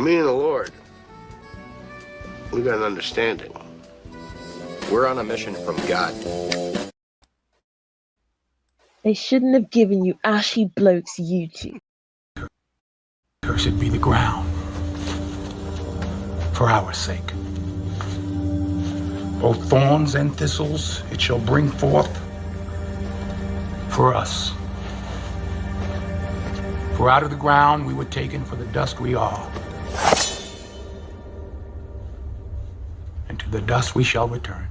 me and the Lord, we got an understanding. We're on a mission from God. They shouldn't have given you ashy blokes YouTube. Cursed be the ground for our sake. Both thorns and thistles it shall bring forth for us. For out of the ground we were taken, for the dust we are. And to the dust we shall return.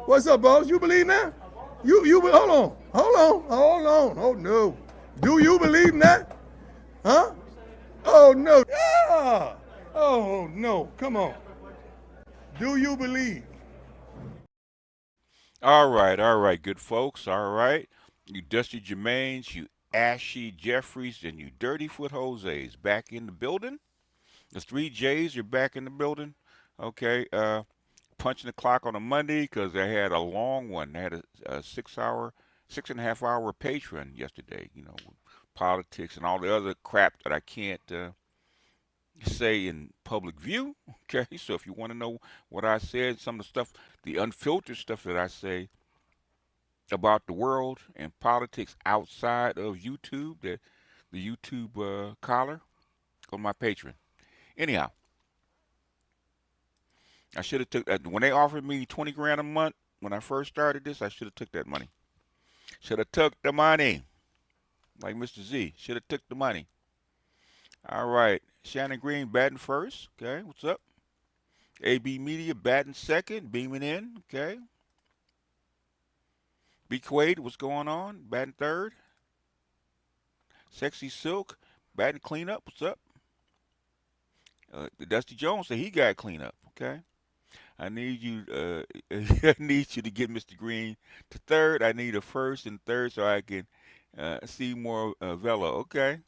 What's up, boss? You believe that? Hold on. Oh no. Do you believe that? Huh? Oh no. Ah! Oh no. Come on. Do you believe? All right, good folks. All right. You Dusty Jermaines, you Ashy Jeffries, and you Dirty Foot Jose's back in the building. The 3 J's are back in the building. Okay. Punching the clock on a Monday because I had a long one. I had a 6.5 hour patron yesterday, you know, politics and all the other crap that I can't say in public view. Okay, so if you want to know what I said, some of the stuff, the unfiltered stuff that I say about the world and politics outside of YouTube, the YouTube collar, go to my patron. Anyhow, I should have took that when they offered me 20 grand a month when I first started this. I should have took that money. Should have took the money, like Mr. Z. Should have took the money. All right, Shannon Green batting first. Okay, what's up? AB Media batting second, beaming in. Okay. B Quaid, what's going on? Batting third. Sexy Silk batting cleanup. What's up? Dusty Jones said he got cleanup. Okay. I need you. I need you to get Mr. Green to third. I need a first and third so I can see more Velo. Okay.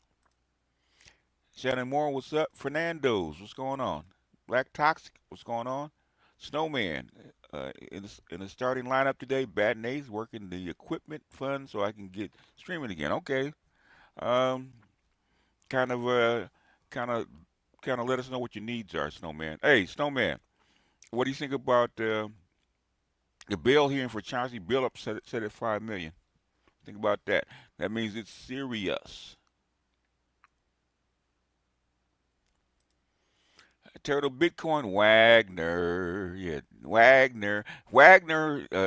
Shannon Moore, what's up? Fernando's, what's going on? Black Toxic, what's going on? Snowman, in the starting lineup today. Bad Nays working the equipment fund so I can get streaming again. Okay. Kind of let us know what your needs are, Snowman. Hey, Snowman. What do you think about the bill hearing for Chauncey Billups set at $5 million? Think about that. That means it's serious. Turtle Bitcoin Wagner, yeah, Wagner,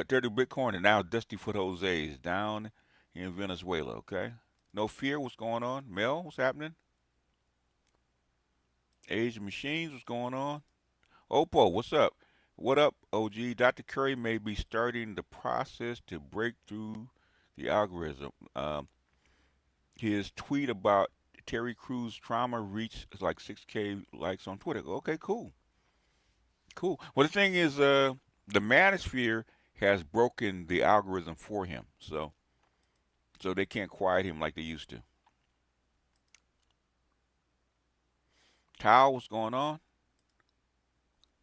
Turtle Bitcoin, and now Dusty Foot Jose is down in Venezuela. Okay, no fear. What's going on? Mel, what's happening? Asian Machines, what's going on? Oppo, what's up? What up, OG? Dr. Curry may be starting the process to break through the algorithm. His tweet about Terry Crews trauma reached like 6K likes on Twitter. Okay, cool. Well, the thing is, the manosphere has broken the algorithm for him, so they can't quiet him like they used to. Tao, what's going on?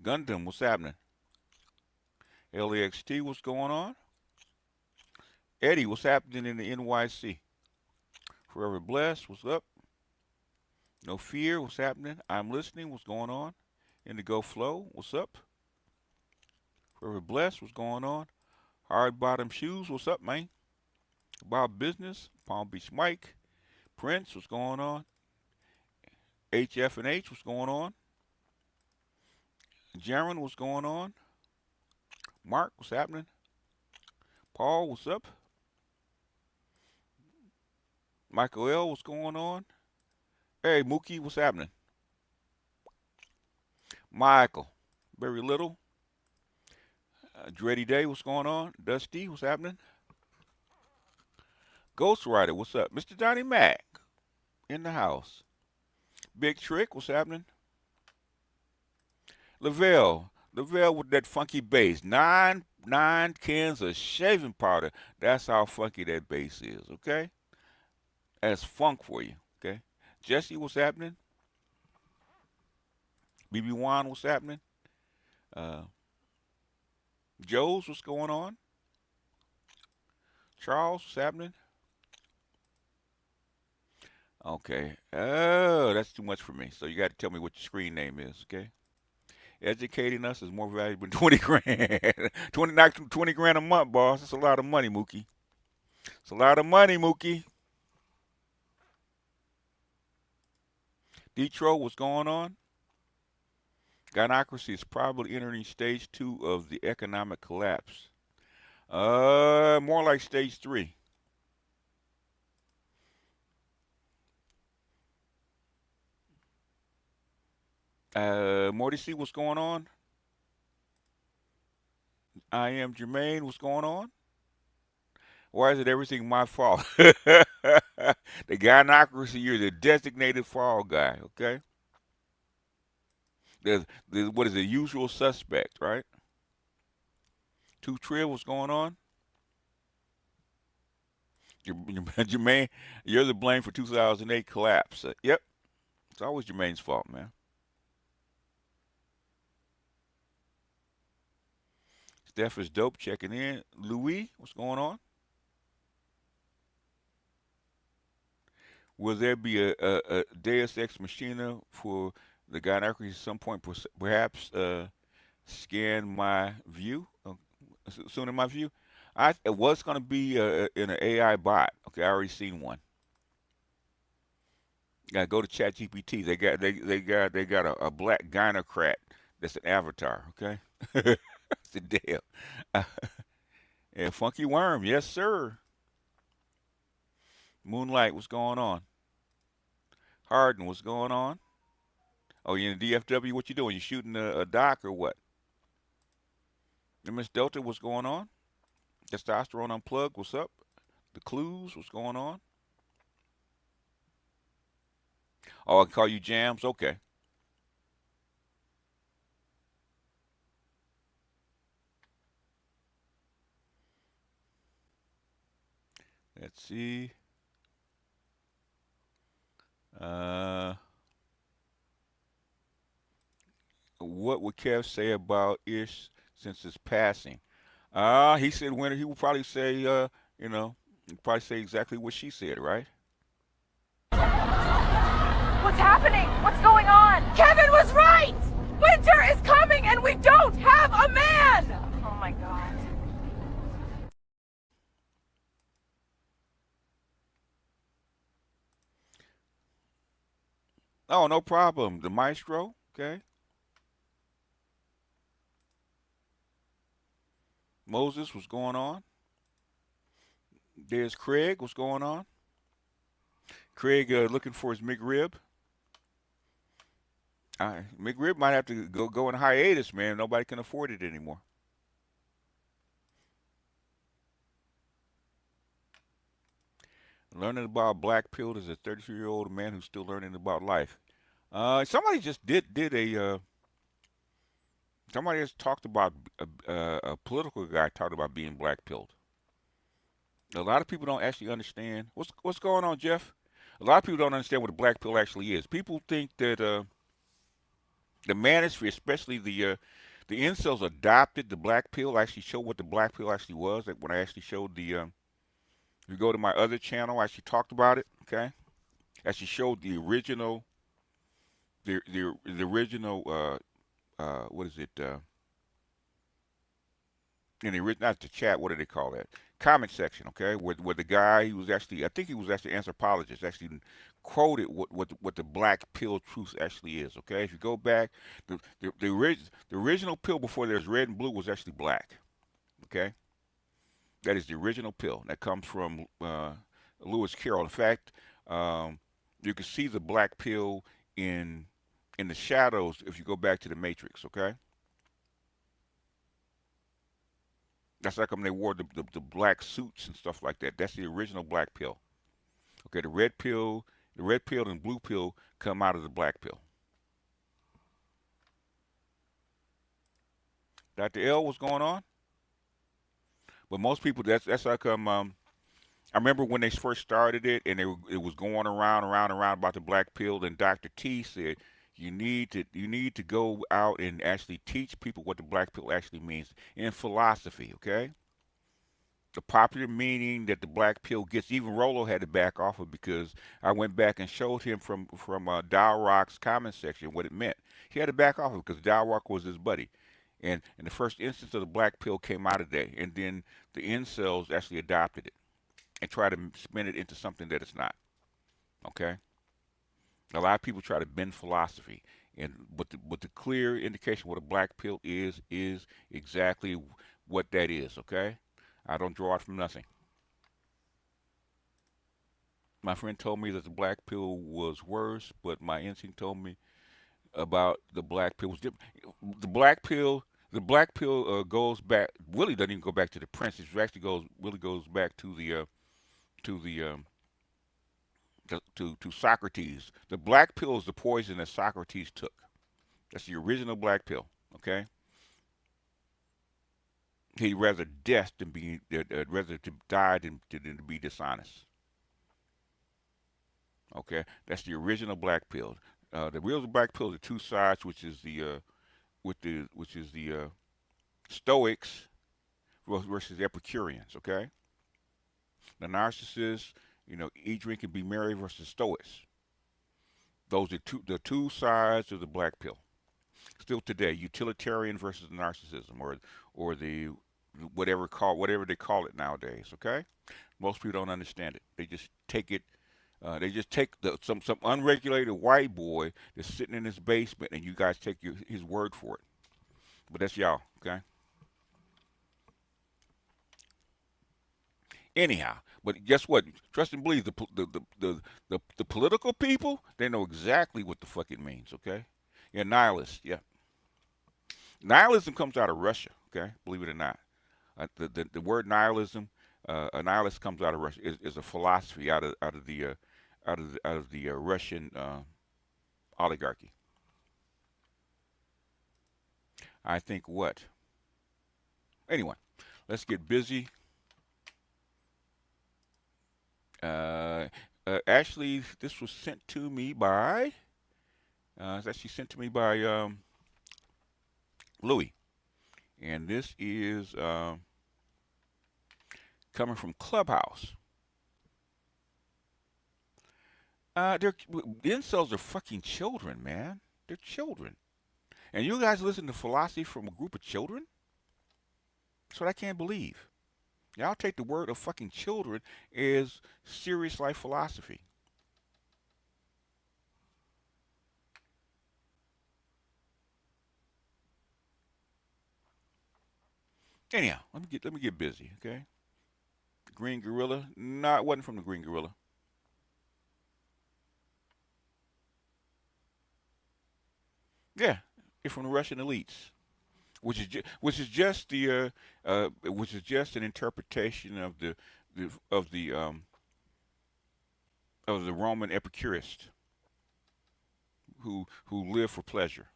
Gundam, what's happening? LAXT, what's going on? Eddie, what's happening in the NYC? Forever Blessed, what's up? No Fear, what's happening? I'm listening, what's going on? Indigo Flow, what's up? Forever Blessed, what's going on? Hard Bottom Shoes, what's up, man? Bob Business, Palm Beach Mike, Prince, what's going on? HF and H, what's going on? Jaron, what's going on? Mark, what's happening? Paul, what's up? Michael L, what's going on? Hey, Mookie, what's happening? Michael, very little. Dreddy Day, what's going on? Dusty, what's happening? Ghost Rider, what's up? Mr. Johnny Mac, in the house. Big Trick, what's happening? Lavelle with that funky bass. Nine cans of shaving powder. That's how funky that bass is, okay? That's funk for you, okay? Jesse, what's happening? BB Juan, what's happening? Uh, Joe's, what's going on? Charles, what's happening? Okay. Oh, that's too much for me. So you got to tell me what your screen name is, okay? Educating us is more valuable than 20 grand. 20 grand a month, boss. That's a lot of money, Mookie. It's a lot of money, Mookie. Detroit, what's going on? Gynocracy is probably entering stage 2 of the economic collapse. More like stage 3. Morty C, what's going on? I am Jermaine, what's going on? Why is it everything my fault? The Gynocracy, you're the designated fall guy, okay? What is the usual suspect, right? Two Trill, what's going on? Jermaine, you're the blame for 2008 collapse. Yep, it's always Jermaine's fault, man. Steph is dope, checking in. Louis, what's going on? Will there be a Deus Ex Machina for the Gynocracy at some point, perhaps scan my view? Soon in my view? It was going to be in an AI bot. Okay, I already seen one. Gotta go to ChatGPT. They got a black gynocrat that's an avatar. Okay, it's a damn. Yeah, Funky Worm, yes sir. Moonlight, what's going on? Harden, what's going on? Oh, you in the DFW? What you doing? You shooting a doc or what? Miss Delta, what's going on? Testosterone Unplugged, what's up? The Clues, what's going on? Oh, I can call you Jams? Okay. Let's see. What would Kev say about Ish since his passing? He said winter. He would probably say, he'd probably say exactly what she said, right? What's happening? What's going on? Kevin was right! Winter is coming and we don't have a man! Oh my god. Oh, no problem. The maestro, okay. Moses, what's going on? There's Craig, what's going on? Craig looking for his McRib. McRib might have to go in hiatus, man. Nobody can afford it anymore. Learning about black pill as a 33-year-old man who's still learning about life. Somebody just did a. Somebody has talked about a political guy talked about being black pilled. A lot of people don't actually understand what's going on, Jeff. A lot of people don't understand what a black pill actually is. People think that the manosphere, especially the incels, adopted the black pill. I actually showed what the black pill actually was. Like when I actually showed the, if you go to my other channel, I actually talked about it. Okay, actually showed the original, the original. What is it? In the not the chat. What do they call that? comment section, okay, where the guy, he was actually, I think he was actually an anthropologist, actually quoted what the black pill truth actually is, okay. If you go back, the original pill before there's red and blue was actually black, okay. That is the original pill. That comes from Lewis Carroll. In fact, you can see the black pill in the shadows if you go back to the Matrix, okay. That's like when they wore the black suits and stuff like that. That's the original black pill. Okay, the red pill and blue pill come out of the black pill. Dr. L, what's going on? But most people, that's like I remember when they first started it, and it was going around about the black pill. And Dr. T said you need to go out and actually teach people what the black pill actually means in philosophy. Okay, the popular meaning that the black pill gets. Even Rollo had to back off of, because I went back and showed him from Dalrock's comment section what it meant. He had to back off of it because Dalrock was his buddy. And the first instance of the black pill came out of that, and then the incels actually adopted it and try to spin it into something that it's not. Okay, a lot of people try to bend philosophy, but the clear indication what a black pill is exactly what that is. Okay, I don't draw it from nothing. My friend told me that the black pill was worse, but my instinct told me about the black pill was different. The black pill goes back. Really doesn't even go back to the prince. It actually goes back to to Socrates. The black pill is the poison that Socrates took. That's the original black pill. Okay. He'd rather death than rather to die than to be dishonest. Okay, that's the original black pill. The real black pill is the two sides, which is the Stoics versus Epicureans. Okay, the narcissists, eat, drink, and be merry versus Stoics. Those are the two sides of the black pill. Still today, utilitarian versus narcissism, or the whatever they call it nowadays. Okay, most people don't understand it. They just take it. They just take some unregulated white boy that's sitting in his basement, and you guys take his word for it. But that's y'all, okay? Anyhow, but guess what? Trust and believe, the political people, they know exactly what the fuck it means, okay? Yeah, nihilist, yeah. Nihilism comes out of Russia, okay? Believe it or not. The word nihilism, a nihilist comes out of Russia. Is a philosophy out of the Russian oligarchy. I think what? Anyway, let's get busy. Actually, this was sent to me by. It's actually sent to me by Louis, and this is coming from Clubhouse. The incels are fucking children, man. They're children. And you guys listen to philosophy from a group of children? That's what I can't believe. Y'all take the word of fucking children as serious life philosophy. Anyhow, let me get busy, okay? Green Gorilla? No, it wasn't from the Green Gorilla. Yeah, it's from the Russian elites, which is just an interpretation of the Roman Epicurists who live for pleasure.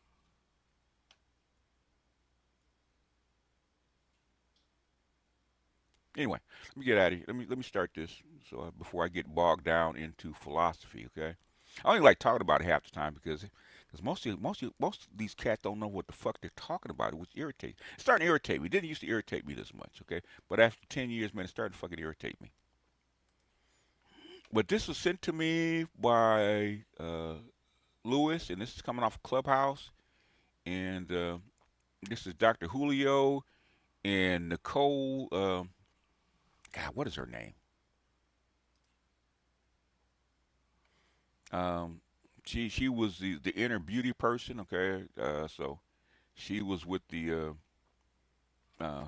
Anyway, let me get out of here. Let me start this before I get bogged down into philosophy. Okay, I only like talking about it half the time because most of these cats don't know what the fuck they're talking about, which irritates. It's starting to irritate me. It didn't used to irritate me this much. Okay, but after 10 years, man, it's starting to fucking irritate me. But this was sent to me by Lewis, and this is coming off Clubhouse, and this is Dr. Julio and Nicole. God, what is her name? She was the inner beauty person. Okay, so she was with the uh,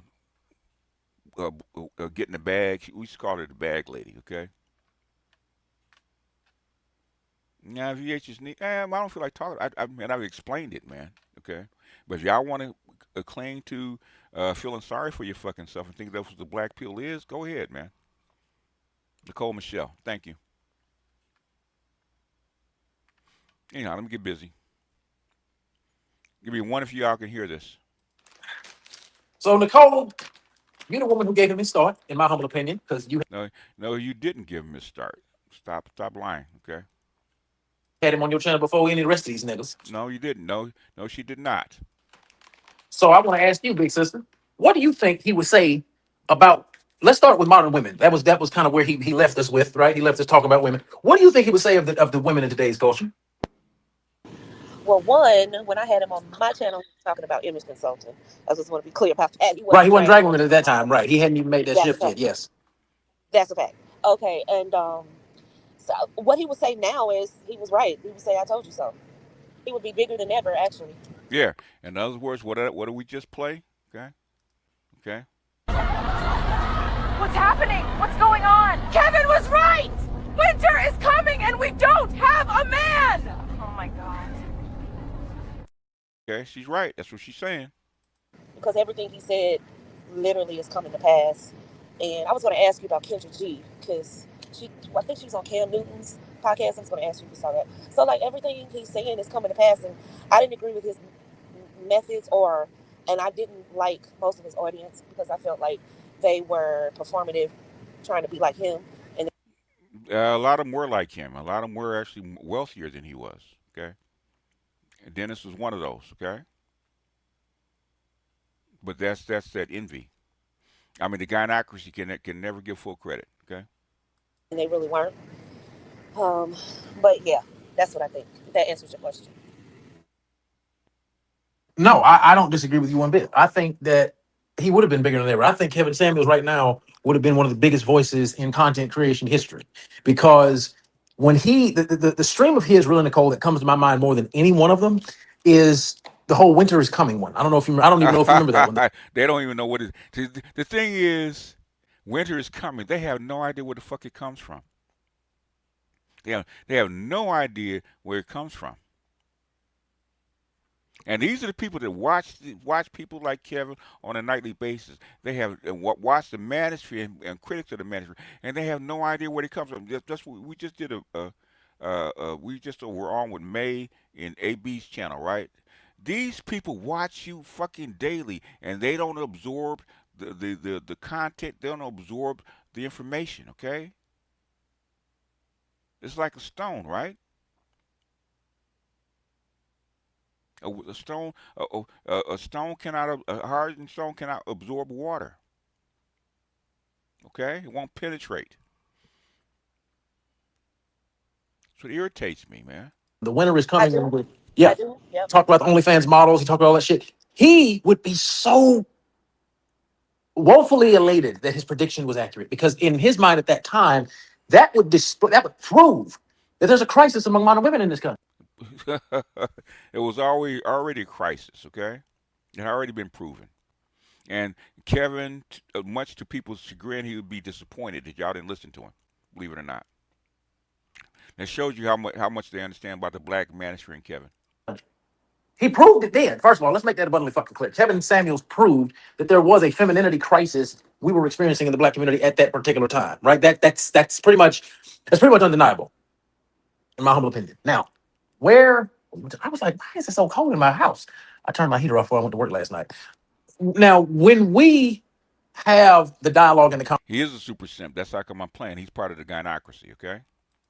getting the bag. We used to call her the bag lady. Okay. Now, if you just need, I don't feel like talking. Man, I've explained it, man. Okay, but if y'all want to cling to feeling sorry for your fucking self and think that's what the black pill is, go ahead, man. Nicole Michelle, thank you. Anyhow, let me get busy. Give me one if y'all can hear this. So Nicole, you're the woman who gave him his start, in my humble opinion, because you No, you didn't give him his start. Stop lying. Okay. had him on your channel before any of the rest of these niggas. No, you didn't. No, she did not. So I want to ask you, big sister, what do you think he would say about? Let's start with modern women. That was kind of where he left us with, right? He left us talking about women. What do you think he would say of the women in today's culture? Well, one, when I had him on my channel, he was talking about image consulting. I just want to be clear about that. He Right, he wasn't dragging dragging women at that time, right? He hadn't even made that That's a shift yet. fact. Yes. That's a fact. Okay, and so what he would say now is he was right. He would say, "I told you so." He would be bigger than ever, actually. Yeah. In other words, what do we just play? Okay. Okay. What's happening? What's going on? Kevin was right! Winter is coming and we don't have a man! Oh my God. Okay, she's right. That's what she's saying. Because everything he said literally is coming to pass. And I was going to ask you about Kendra G, because I think she was on Cam Newton's podcast. I was going to ask you if you saw that. So, like, everything he's saying is coming to pass, and I didn't agree with his methods, and I didn't like most of his audience because I felt like they were performative, trying to be like him. And A lot of them were like him. A lot of them were actually wealthier than he was. Okay. And Dennis was one of those. Okay. But that's that envy. I mean, the Gynocracy can never give full credit. Okay. they really weren't. But yeah, that's what I think. That answers your question. No, I don't disagree with you one bit. I think that he would have been bigger than ever. I think Kevin Samuels right now would have been one of the biggest voices in content creation history, because when the stream of his, really, Nicole, that comes to my mind more than any one of them is the whole "Winter is Coming" one. I don't even know if you remember that one. They don't even know what it is. The thing is, winter is coming. They have no idea where the fuck it comes from. They have no idea where it comes from. And these are the people that watch people like Kevin on a nightly basis. They have watched the manosphere and critics of the manosphere, and they have no idea where it comes from. That's what we just did we're on with May in AB's channel, right? These people watch you fucking daily, and they don't absorb the content. They don't absorb the information. Okay, it's like a stone, right? A stone, a stone cannot, a hardened stone cannot absorb water. Okay, it won't penetrate. So it irritates me, man. The winter is I coming. do. Yeah, I do. Yep. talk about the OnlyFans models. He talked about all that shit. He would be so woefully elated that his prediction was accurate, because in his mind at that time, that would prove that there's a crisis among modern women in this country. It was already a crisis. Okay, it had already been proven. And Kevin, much to people's chagrin, he would be disappointed that y'all didn't listen to him. Believe it or not. That shows you how much they understand about the black manosphere and Kevin. He proved it then. First of all, let's make that abundantly fucking clear. Kevin Samuels proved that there was a femininity crisis we were experiencing in the black community at that particular time. Right? That's pretty much undeniable, in my humble opinion. Now, I was like, why is it so cold in my house? I turned my heater off before I went to work last night. Now, when we have the dialogue and the He is a super simp. That's how come I'm playing. He's part of the Gynocracy. Okay.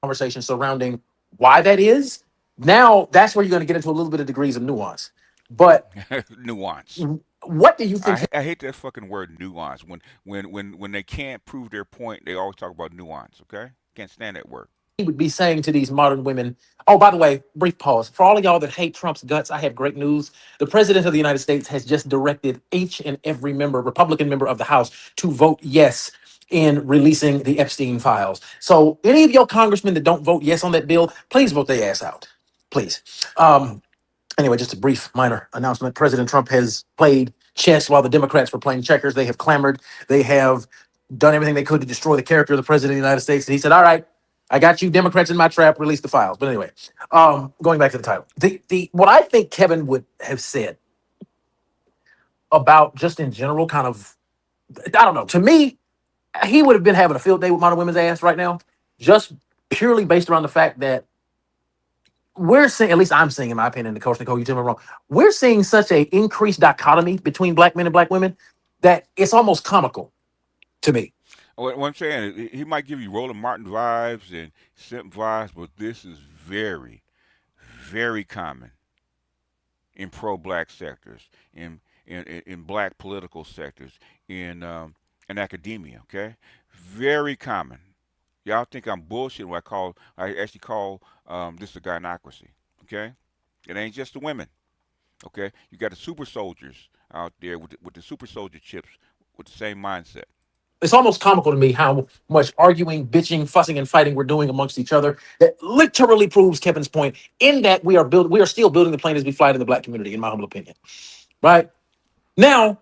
conversation surrounding why that is, now that's where you're going to get into a little bit of degrees of nuance. But nuance. What do you think? I hate that fucking word nuance. When they can't prove their point, they always talk about nuance. Okay, can't stand that word. He would be saying to these modern women. Oh, by the way, brief pause. For all of y'all that hate Trump's guts, I have great news. The president of the United States has just directed each and every Republican member of the House, to vote yes in releasing the Epstein files. So any of your congressmen that don't vote yes on that bill, please vote their ass out. Please. Anyway, just a brief minor announcement. President Trump has played chess while the Democrats were playing checkers. They have clamored. They have done everything they could to destroy the character of the president of the United States. And he said, all right, I got you Democrats in my trap, release the files. But anyway, going back to the title. The what I think Kevin would have said about just in general, kind of, I don't know. To me, he would have been having a field day with modern women's ass right now, just purely based around the fact that we're seeing, at least I'm seeing, in my opinion, the Coach Nicole, you tell me I'm wrong. We're seeing such a increased dichotomy between black men and black women that it's almost comical to me. What I'm saying, he might give you Roland Martin vibes and Simp vibes, but this is very, very common in pro-black sectors, in black political sectors, in academia. Okay, very common. Y'all think I'm bullshit when I actually call this a gynocracy. Okay, it ain't just the women. Okay, you got the super soldiers out there with the super soldier chips with the same mindset. It's almost comical to me how much arguing, bitching, fussing, and fighting we're doing amongst each other. That literally proves Kevin's point in that we are still building the plane as we fly it in the black community, in my humble opinion. Right now,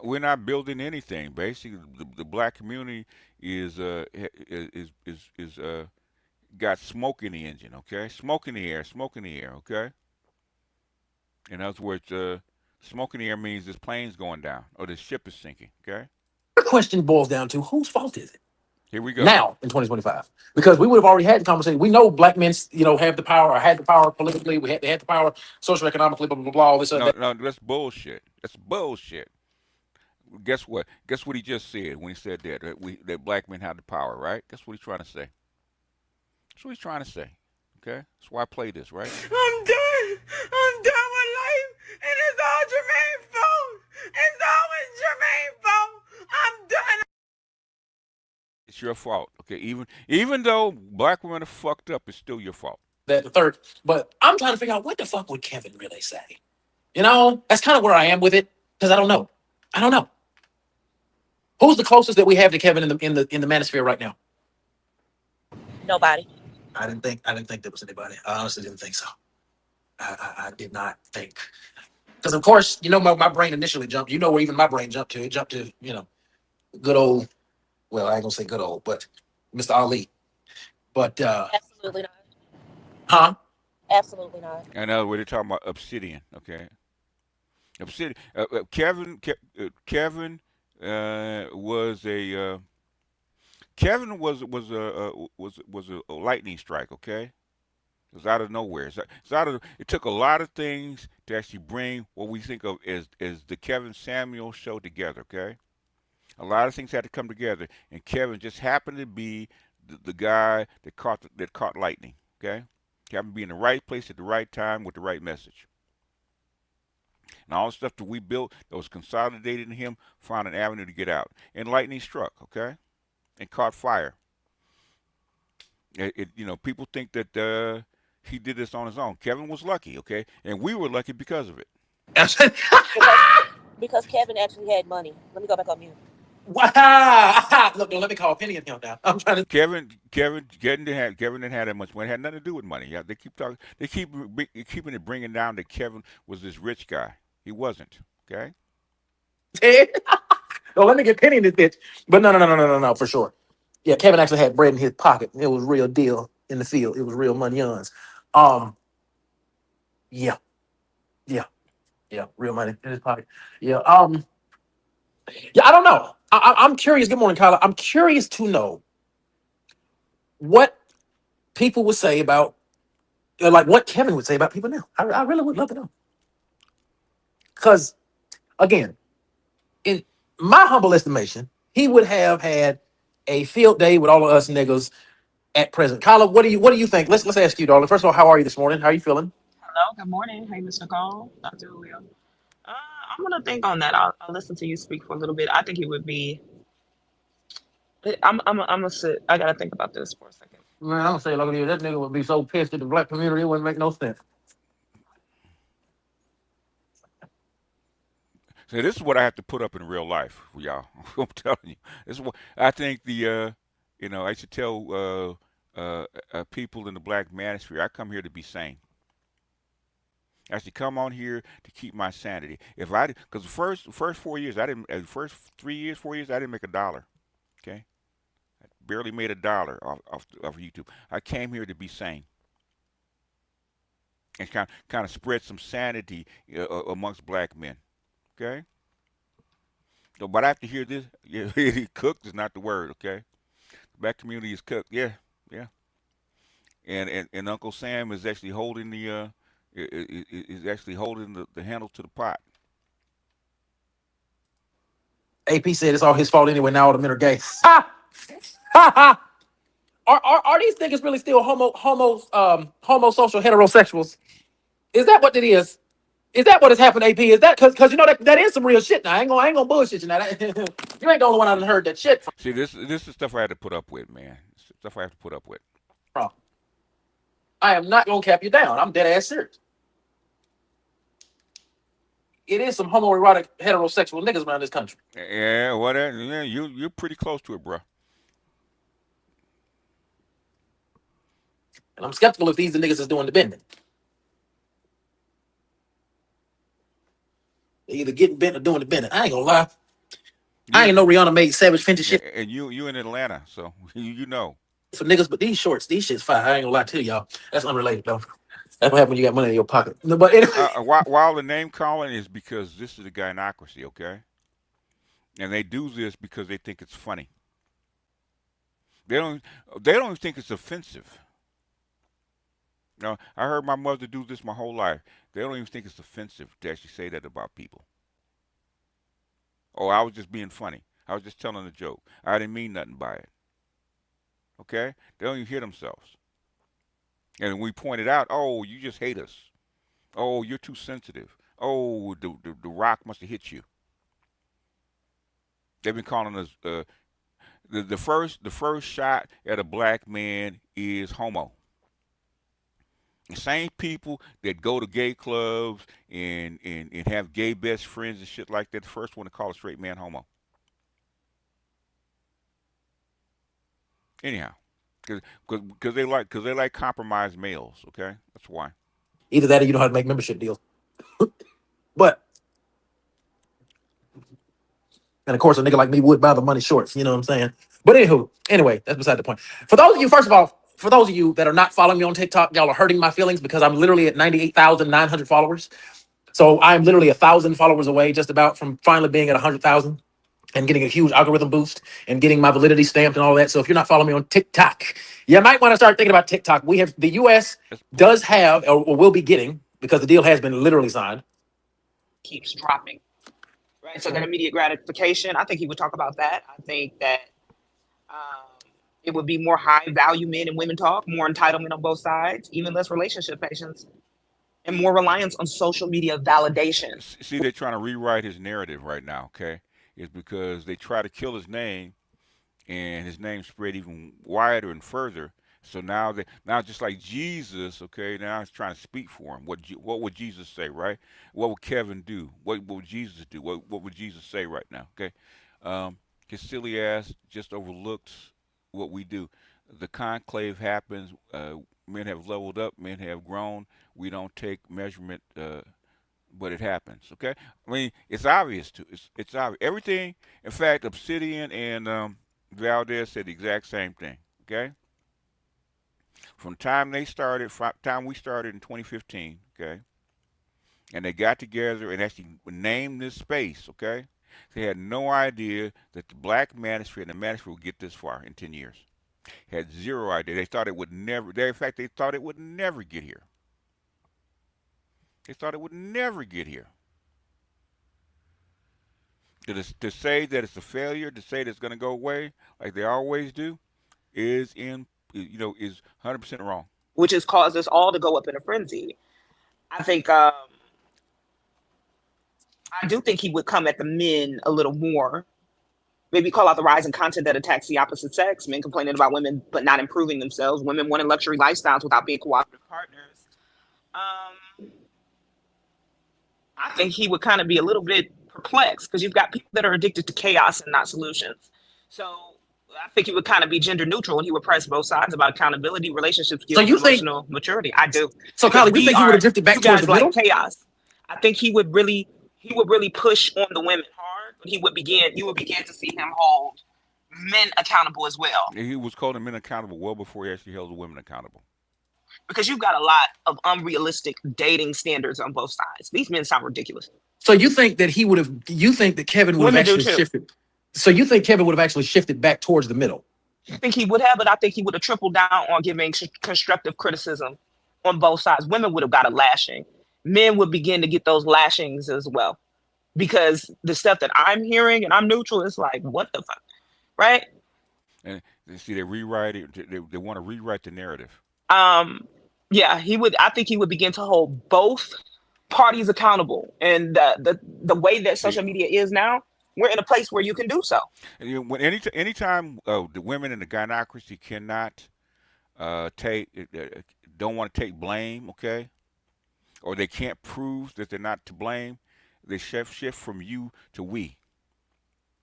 We're not building anything. Basically, the black community is got smoke in the engine. Okay, smoke in the air, smoke in the air. Okay. In other words, smoke in the air means this plane's going down or this ship is sinking. Okay. question boils down to whose fault is it? Here we go. Now in 2025, because we would have already had the conversation. We know black men, have the power or had the power politically. They had the power socioeconomically, blah blah blah. All this No, other. no, that's bullshit. That's bullshit. Guess what? Guess what he just said when he said that black men have the power, right? Guess what he's trying to say. That's what he's trying to say. Okay, that's why I play this, right? I'm done. I'm done with life, and it's all Jermaine's fault. It's always Jermaine's fault. I'm done. It's your fault. Okay, even though black women are fucked up, it's still your fault. That the third. But I'm trying to figure out what the fuck would Kevin really say. That's kind of where I am with it because I don't know. I don't know. Who's the closest that we have to Kevin in the manosphere right now? Nobody. I didn't think there was anybody. I honestly didn't think so. I did not think. Because of course, my brain initially jumped. Where even my brain jumped to. It jumped to, good old, well, I ain't gonna say good old, but Mr. Ali. But Absolutely not. huh? Absolutely not. In other words, they're talking about Obsidian. Okay, Obsidian. Kevin was a Kevin was a lightning strike. Okay, it was out of nowhere. It took a lot of things to actually bring what we think of as the Kevin Samuel show together. Okay, a lot of things had to come together, and Kevin just happened to be the guy that caught lightning. Okay, he happened to be in the right place at the right time with the right message. And all the stuff that we built that was consolidated in him found an avenue to get out. And lightning struck, okay, and caught fire. People think that he did this on his own. Kevin was lucky, okay, and we were lucky because of it. Because Kevin actually had money. Let me go back on mute. Wow! Look, don't let me call Penny in here now. I'm trying to. Kevin didn't have that much money. It had nothing to do with money. Yeah, they keep talking. They keeping it bringing down that Kevin was this rich guy. He wasn't. Okay. Don't let me get Penny in this bitch. But no, for sure. Yeah, Kevin actually had bread in his pocket. It was real deal in the field. It was real money ons. Yeah, real money in his pocket. Yeah. Yeah, I don't know. I'm curious. Good morning, Kyla. I'm curious to know what people would say about, like, what Kevin would say about people now. I really would love to know. Because, again, in my humble estimation, he would have had a field day with all of us niggas at present. Kyla, what do you think? Let's ask you, darling. First of all, how are you this morning? How are you feeling? Hello, good morning. Hey, Mr. Cole, Dr. Julio. I'm gonna think on that. I'll listen to you speak for a little bit. I think it would be. I'm gonna sit. I gotta think about this for a second. Man, I'm gonna say, look at you. That nigga would be so pissed at the black community, it wouldn't make no sense. So this is what I have to put up in real life for y'all. I'm telling you. This is what I think I should tell people in the black manosphere, I come here to be sane. I should come on here to keep my sanity. Because the first 4 years, first 3 years, 4 years, I didn't make a dollar. Okay, I barely made a dollar off YouTube. I came here to be sane and kind of spread some sanity amongst black men. Okay. So, but after hear this, cooked is not the word. Okay, the black community is cooked. Yeah, yeah. And Uncle Sam is actually holding is actually holding the handle to the pot. AP said it's all his fault anyway. Now all the men are gay. Ha ha ha. Are these niggas really still homosocial heterosexuals? Is that what it is? Is that what has happened, AP? Is that because you know that is some real shit now? I ain't gonna bullshit you now. You ain't the only one I done heard that shit from. See, this is stuff I had to put up with, man. Stuff I have to put up with. I am not gonna cap you down. I'm dead ass serious. It is some homoerotic heterosexual niggas around this country. Yeah, whatever. Yeah, you're pretty close to it, bro. And I'm skeptical if these the niggas is doing the bending. They either getting bent or doing the bending. I ain't gonna lie. I ain't know Rihanna made Savage Fenty shit. And you in Atlanta, so you know. For niggas, but these shit's fire. I ain't gonna lie to y'all. That's unrelated though. That's what happens when you got money in your pocket. No, but anyway. While the name calling is because this is a Gynocracy, okay? And they do this because they think it's funny. They don't even think it's offensive. No, I heard my mother do this my whole life. They don't even think it's offensive to actually say that about people. Oh, I was just being funny. I was just telling a joke. I didn't mean nothing by it. Okay? They don't even hear themselves. And we pointed out, oh, you just hate us. Oh, you're too sensitive. Oh, the rock must have hit you. They've been calling us the first shot at a black man is homo. The same people that go to gay clubs and have gay best friends and shit like that, the first one to call a straight man homo. Anyhow, because they like compromised males. Okay, that's why. Either that or you know how to make membership deals. But and of course a nigga like me would buy the money shorts. You know what I'm saying? But anyway, that's beside the point. For those of you, first of all, for those of you that are not following me on TikTok, y'all are hurting my feelings because I'm literally at 98,900 followers. So I'm literally 1,000 followers away, just about from finally being at 100,000. And getting a huge algorithm boost and getting my validity stamped and all that. So if you're not following me on TikTok, you might want to start thinking about TikTok. We have the U.S. does have or will be getting, because the deal has been literally signed. Keeps dropping, right? So that immediate gratification, I think he would talk about that. I think that it would be more high value men and women talk, more entitlement on both sides, even less relationship patience, and more reliance on social media validation. See, they're trying to rewrite his narrative right now, okay? Is because they try to kill his name, and his name spread even wider and further. So now just like Jesus, okay, now he's trying to speak for him. What would Jesus say, right? What would Kevin do? What would Jesus do? What would Jesus say right now? Okay, his silly ass just overlooks what we do. The conclave happens. Men have leveled up. Men have grown. We don't take measurement. But it happens, okay? I mean, it's obvious too. It's obvious. Everything, in fact, Obsidian and Valdez said the exact same thing, okay? From time we started in 2015, okay? And they got together and actually named this space, okay? They had no idea that the black manosphere and the manosphere would get this far in 10 years. Had zero idea. They thought it would never, in fact, they thought it would never get here. They thought it would never get here. To say that it's a failure, to say that it's going to go away, like they always do, is 100% wrong. Which has caused us all to go up in a frenzy. I think, I do think he would come at the men a little more. Maybe call out the rise in content that attacks the opposite sex, men complaining about women but not improving themselves, women wanting luxury lifestyles without being cooperative partners. I think he would kind of be a little bit perplexed because you've got people that are addicted to chaos and not solutions. So I think he would kind of be gender neutral and he would press both sides about accountability, relationship So skills, you and think emotional maturity. I do so, because Kylie? You think he would have drifted you back towards guys the like middle? chaos. I think he would really push on the women hard, but you would begin to see him hold men accountable as well He was holding men accountable well before he actually held the women accountable. because you've got a lot of unrealistic dating standards on both sides. These men sound ridiculous. So you think that he would have? You think that Kevin would have Women do actually too. shifted? So you think Kevin would have actually shifted back towards the middle? I think he would have, but I think he would have tripled down on giving constructive criticism on both sides. Women would have got a lashing. Men would begin to get those lashings as well. Because the stuff that I'm hearing and I'm neutral, it's like, what the fuck? Right? And you see, they rewrite it. They want to rewrite the narrative. Um, yeah, I think he would begin to hold both parties accountable. And the way that See, social media is now, we're in a place where you can do so. and when anytime the women in the gynocracy cannot take don't want to take blame, okay, or they can't prove that they're not to blame, they shift from you to we.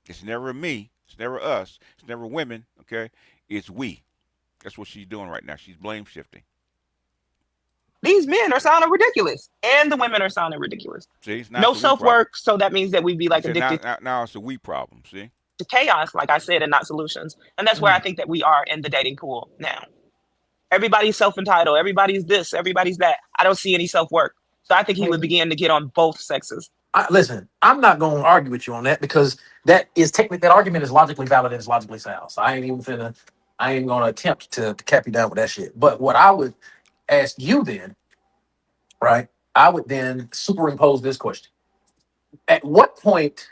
It's never me. It's never us. It's never women. Okay, it's we. That's what she's doing right now. She's blame shifting. These men are sounding ridiculous. And the women are sounding ridiculous. See, it's not No the we problem. self-work, so that means that we'd be I like said now, addicted now it's a we problem. See, to chaos, like I said, and not solutions. And that's where I think that we are in the dating pool now. Everybody's self-entitled. Everybody's this. Everybody's that. I don't see any self-work. So I think he would begin to get on both sexes. Listen, I'm not going to argue with you on that because that argument is logically valid and it's logically sound. So I ain't going to attempt to cap you down with that shit. But what I would ask you then, right? I would then superimpose this question: at what point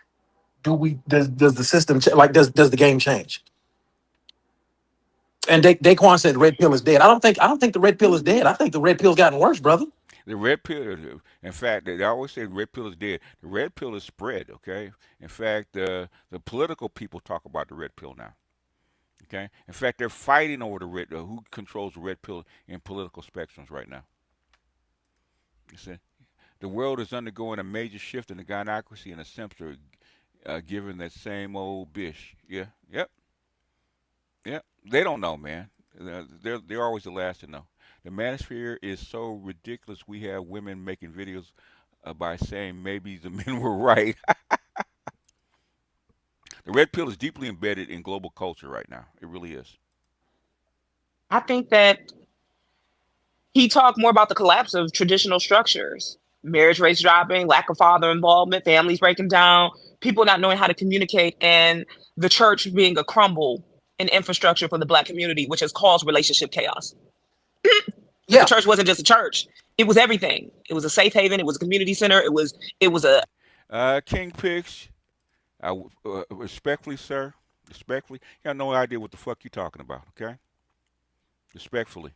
does the system does the game change? And Daquan said red pill is dead. I don't think the red pill is dead. I think the red pill's gotten worse, brother. the red pill. In fact, they always say the red pill is dead. The red pill is spread. Okay. In fact, the political people talk about the red pill now. Okay. In fact, they're fighting over the red. Who controls the red pill in political spectrums right now? You see, the world is undergoing a major shift in the gynocracy, and the simps are giving that same old bish. Yeah. Yep. Yep. They don't know, man. They're always the last to know. The manosphere is so ridiculous. We have women making videos by saying maybe the men were right. The red pill is deeply embedded in global culture right now. It really is. I think that he talked more about the collapse of traditional structures, marriage rates dropping, lack of father involvement, families breaking down, people not knowing how to communicate, and the church being a crumble in infrastructure for the Black community, which has caused relationship chaos. The church wasn't just a church; it was everything. It was a safe haven. It was a community center. It was a King Pigs, respectfully, sir, respectfully, you got no idea what the fuck you talking about, okay? Respectfully.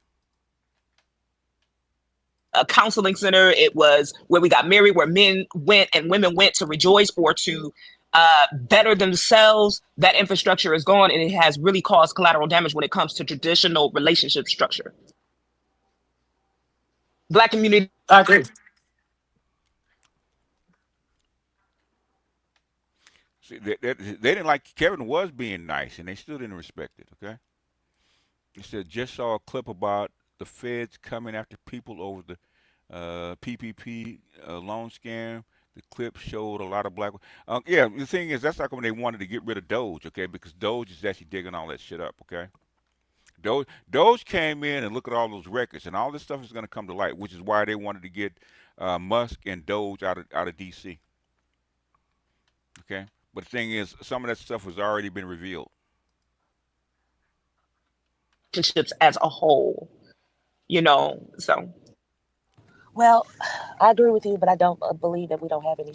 a counseling center. It was where we got married, where men went and women went to rejoice or to better themselves. That infrastructure is gone, and it has really caused collateral damage when it comes to traditional relationship structure. Black community. I agree. See, they didn't like Kevin was being nice, and they still didn't respect it, okay? He said, just saw a clip about the feds coming after people over the PPP loan scam. The clip showed a lot of black. Yeah, the thing is, that's like when they wanted to get rid of Doge, okay? Because Doge is actually digging all that shit up, okay? Doge came in and look at all those records, and all this stuff is going to come to light, which is why they wanted to get Musk and Doge out of D.C. Okay, but the thing is, some of that stuff has already been revealed. Relationships as a whole, so. Well, I agree with you, but I don't believe that we don't have any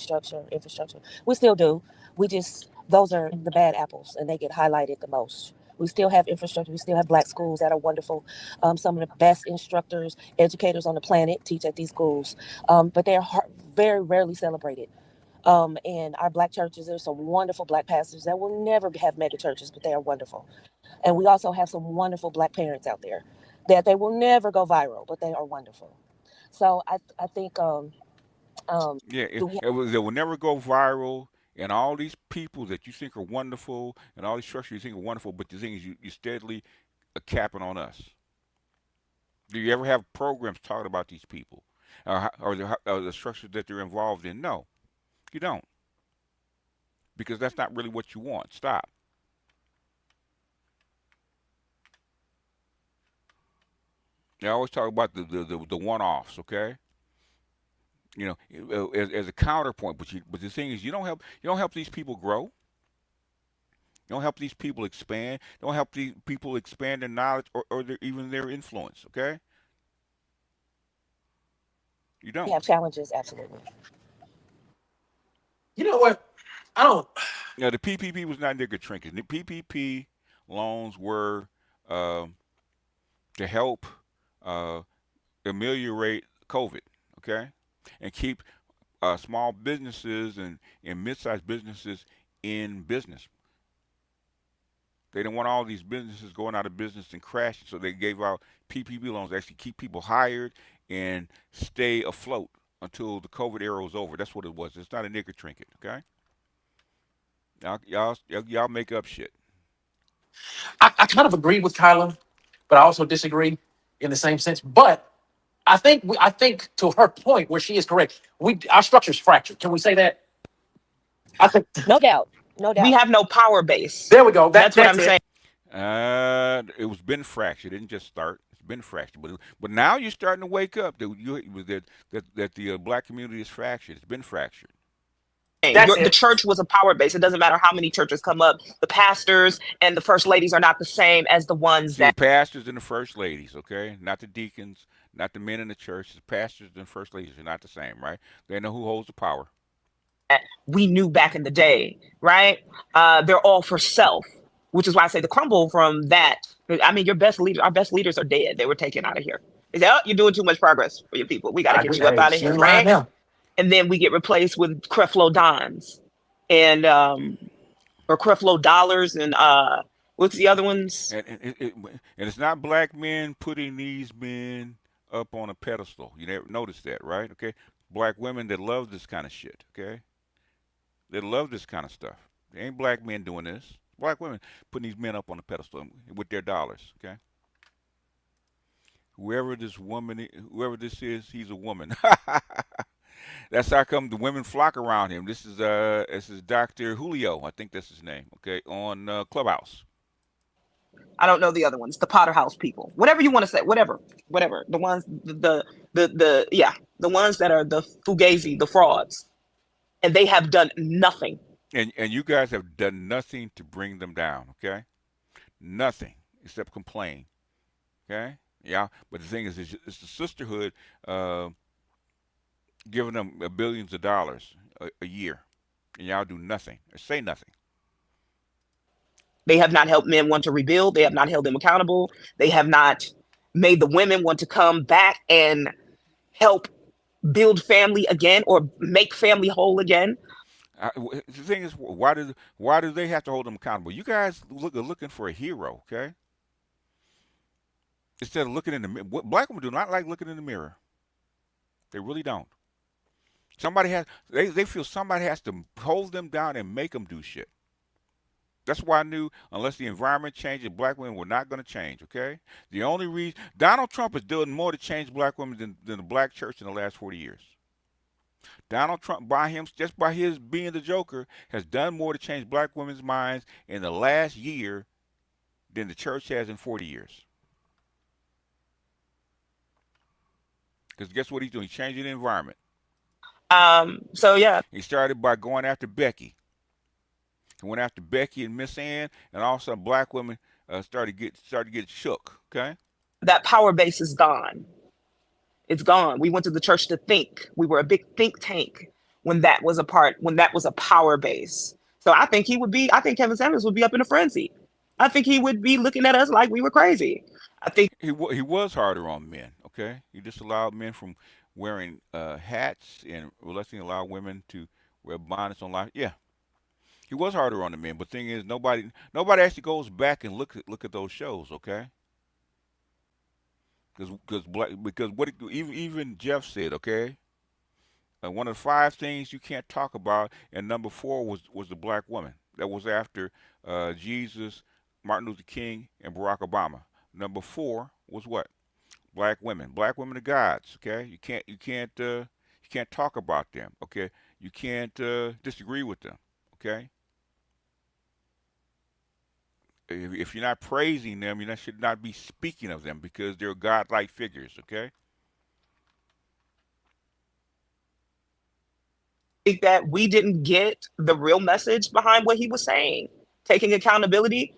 infrastructure. We still do. Those are the bad apples, and they get highlighted the most. We still have infrastructure. We still have Black schools that are wonderful. Some of the best instructors, educators on the planet teach at these schools, but they're very rarely celebrated. And our Black churches, there's some wonderful Black pastors that will never have mega churches, but they are wonderful. And we also have some wonderful Black parents out there that they will never go viral, but they are wonderful. So I think Yeah, they will never go viral, And all these people that you think are wonderful, and all these structures you think are wonderful, but the thing is, you steadily capping on us. Do you ever have programs talking about these people, or the structures that they're involved in? No, you don't, because that's not really what you want. Stop. They always talk about the one-offs, okay? You know, as a counterpoint. But the thing is, you don't help these people grow. You don't help these people expand. You don't help these people expand their knowledge or even their influence. Okay, you We don't. have challenges, absolutely. You know what? I don't. Now the PPP was not nigger trinkets. The PPP loans were uh, to help uh, ameliorate COVID. Okay, and keep small businesses and mid-sized businesses in business. They didn't want all these businesses going out of business and crashing, so they gave out PPP loans to actually keep people hired and stay afloat until the COVID era was over. That's what it was. It's not a nigger trinket, okay? Y'all make up shit. I kind of agree with Kyla, but I also disagree in the same sense. But I think to her point where she is correct, our structure's fractured. Can we say that? I think No doubt. No We doubt. have no power base. there we go. That's what That's I'm saying. it. It was been fractured. It didn't just start. It's been fractured, but now you're starting to wake up that the black community is fractured. It's been fractured. That's The it. church was a power base. It doesn't matter how many churches come up. The pastors and the first ladies are not the same as the ones See, the that pastors and the first ladies, okay, not the deacons, not the men in the church. The pastors and first ladies are not the same, right? They know who holds the power. we knew back in the day, right? They're all for self, which is why I say the crumble from that. I mean, our best leaders are dead. They were taken out of here. They say, "Oh, you're doing too much progress for your people. We got to I get agree. you up Hey, out of she here," ain't lying right? now. And then we get replaced with Creflo Dons and or Creflo Dollars and what's the other ones? And it's not black men putting these men up on a pedestal. You never noticed that, right? Okay, black women that love this kind of shit. Okay, they love this kind of stuff. They ain't black men doing this. Black women putting these men up on a pedestal with their dollars. Okay, whoever this is, he's a woman. That's how come the women flock around him. This is Dr. Julio, I think that's his name. Okay, on Clubhouse. I don't know the other ones, the Potter House people, whatever you want to say, whatever. The ones, yeah, the ones that are the fugazi, the frauds, and they have done nothing. And you guys have done nothing to bring them down. Okay, nothing except complain. Okay, yeah. But the thing is, it's the sisterhood giving them billions of dollars a year, and y'all do nothing or say nothing. They have not helped men want to rebuild. They have not held them accountable. They have not made the women want to come back and help build family again or make family whole again. The thing is, why do they have to hold them accountable? You guys are looking for a hero, okay? Instead of looking in the mirror, black women do not like looking in the mirror. They really don't. They feel somebody has to hold them down and make them do shit. That's why I knew unless the environment changes, black women were not going to change. Okay, the only reason Donald Trump is doing more to change black women than the black church in the last 40 years. Donald Trump, just by his being the Joker, has done more to change black women's minds in the last year than the church has in 40 years. Because guess what he's doing? He's changing the environment. So yeah, He started by going after Becky. He went after Becky and Miss Ann, and all of a sudden, black women started to get shook. Okay, that power base is gone. It's gone. We went to the church to think. We were a big think tank when that was a power base. So I think Kevin Samuels would be up in a frenzy. I think he would be looking at us like we were crazy. I think he was harder on men. Okay, he just allowed men from wearing hats and letting allow women to wear bonnets on live. Yeah, he was harder on the men. But thing is, nobody actually goes back and look at those shows. Okay, because what even Jeff said. Okay, one of the five things you can't talk about, and number four was the black woman. That was after Jesus, Martin Luther King, and Barack Obama. Number four was what? Black women. Black women are gods. Okay, you can't talk about them. Okay, you can't disagree with them. Okay, if you're not praising them, you should not be speaking of them because they're godlike figures. Okay. Think that we didn't get the real message behind what he was saying. Taking accountability,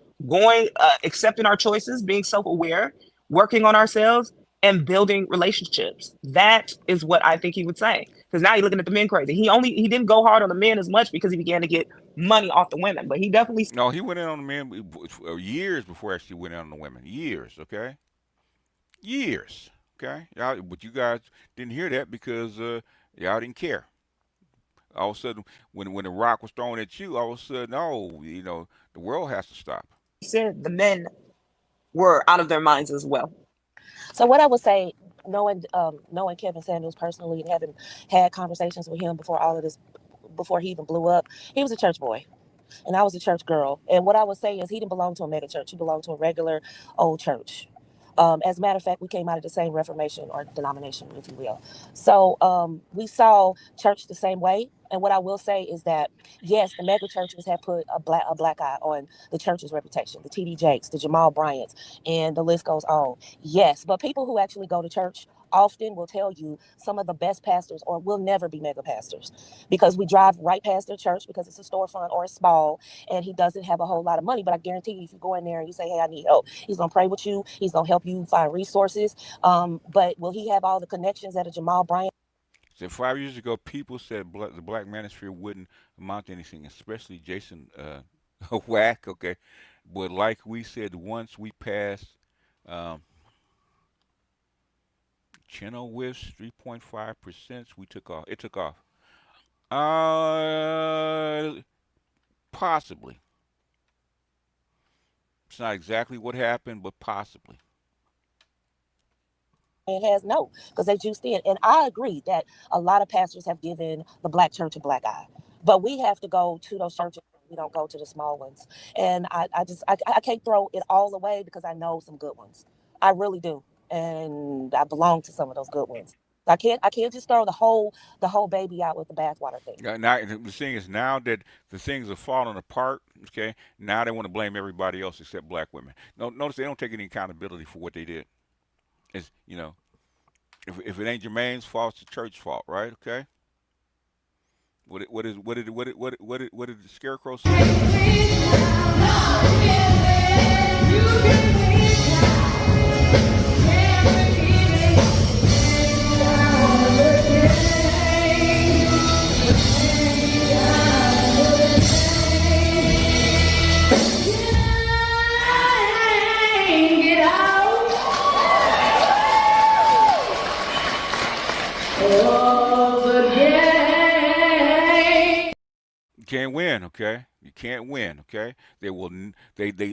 accepting our choices, being self-aware, working on ourselves, and building relationships. That is what I think he would say. Because now you're looking at the men crazy. He didn't go hard on the men as much because he began to get money off the women. But he definitely No, he went in on the men years before actually went in on the women. Years, okay? Years, okay? Y'all, but you guys didn't hear that because y'all didn't care. All of a sudden, when the rock was thrown at you, all of a sudden, oh, the world has to stop. said the men were out of their minds as well. So what I would say, knowing Kevin Samuels personally and having had conversations with him before all of this, before he even blew up, he was a church boy. And I was a church girl. And what I would say is he didn't belong to a mega church. He belonged to a regular old church. As a matter of fact, we came out of the same Reformation or denomination, if you will. So we saw church the same way. And what I will say is that, yes, the mega churches have put a black eye on the church's reputation, the TD Jakes, the Jamal Bryants, and the list goes on. Yes, but people who actually go to church often will tell you some of the best pastors or will never be mega pastors because we drive right past their church because it's a storefront or a small and he doesn't have a whole lot of money. But I guarantee you, if you go in there and you say, hey, I need help, he's going to pray with you. He's going to help you find resources. But will he have all the connections that a Jamal Bryant? So 5 years ago, people said the black manosphere wouldn't amount to anything, especially Jason Whack, okay? But like we said, once we passed Chenoweth's 3.5%, we took off. It took off. Possibly. It's not exactly what happened, but possibly. Has no, because they juiced in. And I agree that a lot of pastors have given the black church a black eye. But we have to go to those churches. We don't go to the small ones. And I can't throw it all away because I know some good ones. I really do. And I belong to some of those good ones. I can't just throw the whole baby out with the bathwater thing. Now the thing is, now that the things are falling apart, okay, now they want to blame everybody else except black women. No, notice they don't take any accountability for what they did. It's if it ain't Jermaine's fault, it's the church's fault, right? Okay. What did the scarecrow say? You can't win, okay? You can't win, okay?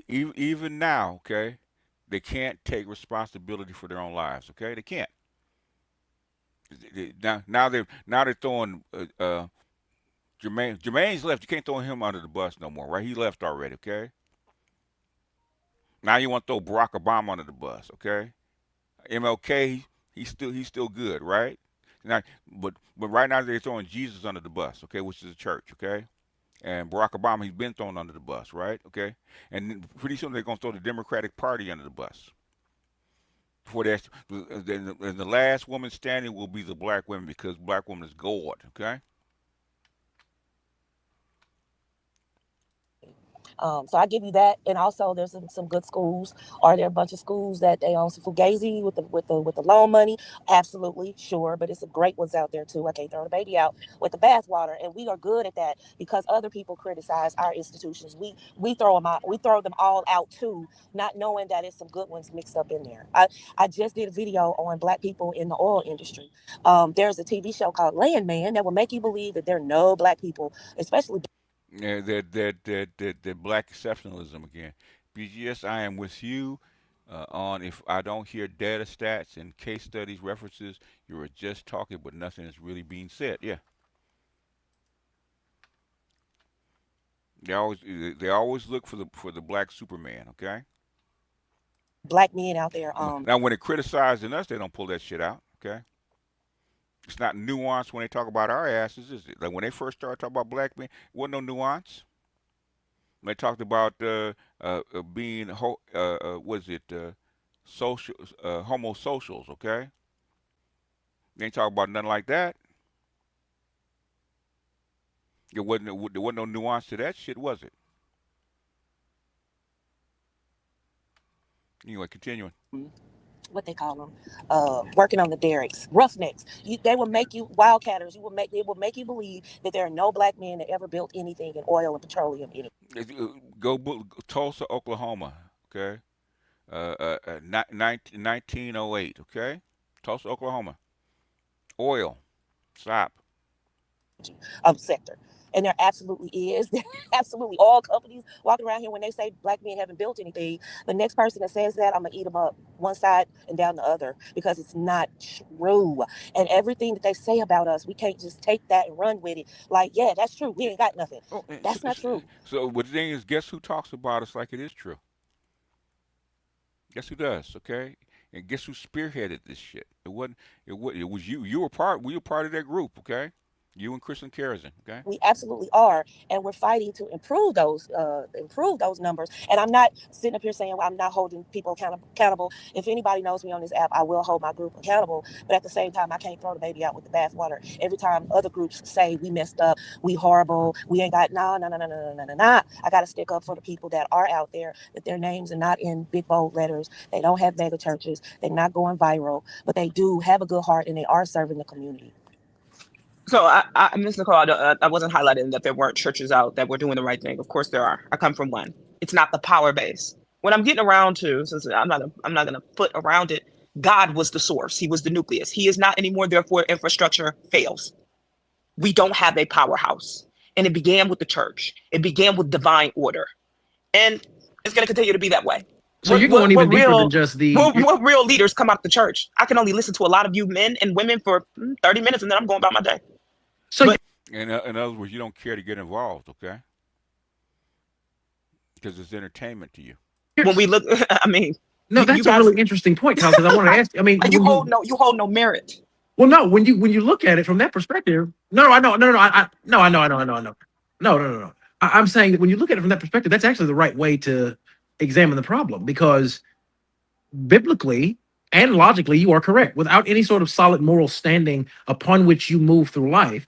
Even now, okay? They can't take responsibility for their own lives, okay? They can't. Now they're throwing Jermaine's left. You can't throw him under the bus no more, right? He left already, okay? Now you want to throw Barack Obama under the bus, okay? MLK, he's still good, right? Now, but right now they're throwing Jesus under the bus, okay, which is the church, okay? And Barack Obama, he's been thrown under the bus, right? Okay, and pretty soon they're gonna throw the Democratic Party under the bus. Before that, the last woman standing will be the black women because black woman is God, okay? So I give you that, and also there's some good schools. Are there a bunch of schools that they own some fugazi with the loan money? Absolutely, sure, but it's some great ones out there too. I can't throw the baby out with the bathwater, and we are good at that because other people criticize our institutions. We throw them out, we throw them all out too, not knowing that it's some good ones mixed up in there. I just did a video on black people in the oil industry. There's a TV show called Landman that will make you believe that there are no black people, especially. Yeah, that black exceptionalism again. BGS, I am with you. On if I don't hear data stats and case studies references, you're just talking, but nothing is really being said. Yeah, they always look for the black Superman. Okay. Black men out there. Now when they're criticizing us, they don't pull that shit out. Okay. It's not nuanced when they talk about our asses, is it? Like when they first started talking about black men, it wasn't no nuance. When they talked about being was it social homosocials? Okay. They ain't talking about nothing like that. There wasn't no nuance to that shit, was it? Anyway, continuing. What they call them, working on the derricks, roughnecks. They will make you wildcatters. They will make you believe that there are no black men that ever built anything in oil and petroleum. Go Tulsa, Oklahoma. Okay, 1908. Okay, Tulsa, Oklahoma. Oil, stop. Sector. And there absolutely is. There absolutely all companies walking around here when they say black men haven't built anything. The next person that says that, I'm gonna eat them up one side and down the other because it's not true. And everything that they say about us, we can't just take that and run with it. Like, yeah, that's true. We ain't got nothing. Oh, That's not true. so the thing is, guess who talks about us like it is true? Guess who does? Okay, and guess who spearheaded this shit? It wasn't. It was you. You were part. We were part of that group. Okay, you and Kristen Kerrison. Okay. We absolutely are, and we're fighting to improve those numbers. And I'm not sitting up here saying, well, I'm not holding people accountable. If anybody knows me on this app, I will hold my group accountable. But at the same time, I can't throw the baby out with the bathwater. Every time other groups say we messed up, we horrible, we ain't got no. I got to stick up for the people that are out there, that their names are not in big bold letters. They don't have mega churches. They're not going viral, but they do have a good heart and they are serving the community. So, Ms. Nicole, I wasn't highlighting that there weren't churches out that were doing the right thing. Of course, there are. I come from one. It's not the power base. What I'm getting around to, since I'm not going to put around it, God was the source. He was the nucleus. He is not anymore. Therefore, infrastructure fails. We don't have a powerhouse, and it began with the church. It began with divine order, and it's going to continue to be that way. So you're going even deeper than just the. What real leaders come out of the church? I can only listen to a lot of you men and women for 30 minutes, and then I'm going about my day. So, in other words, you don't care to get involved, okay? Because it's entertainment to you. When we look, I mean, no, that's a really interesting point, Kyle. Because I want to ask. I mean, you hold no merit. Well, no, when you look at it from that perspective, no, I know. I'm saying that when you look at it from that perspective, that's actually the right way to examine the problem, because biblically and logically, you are correct. Without any sort of solid moral standing upon which you move through life,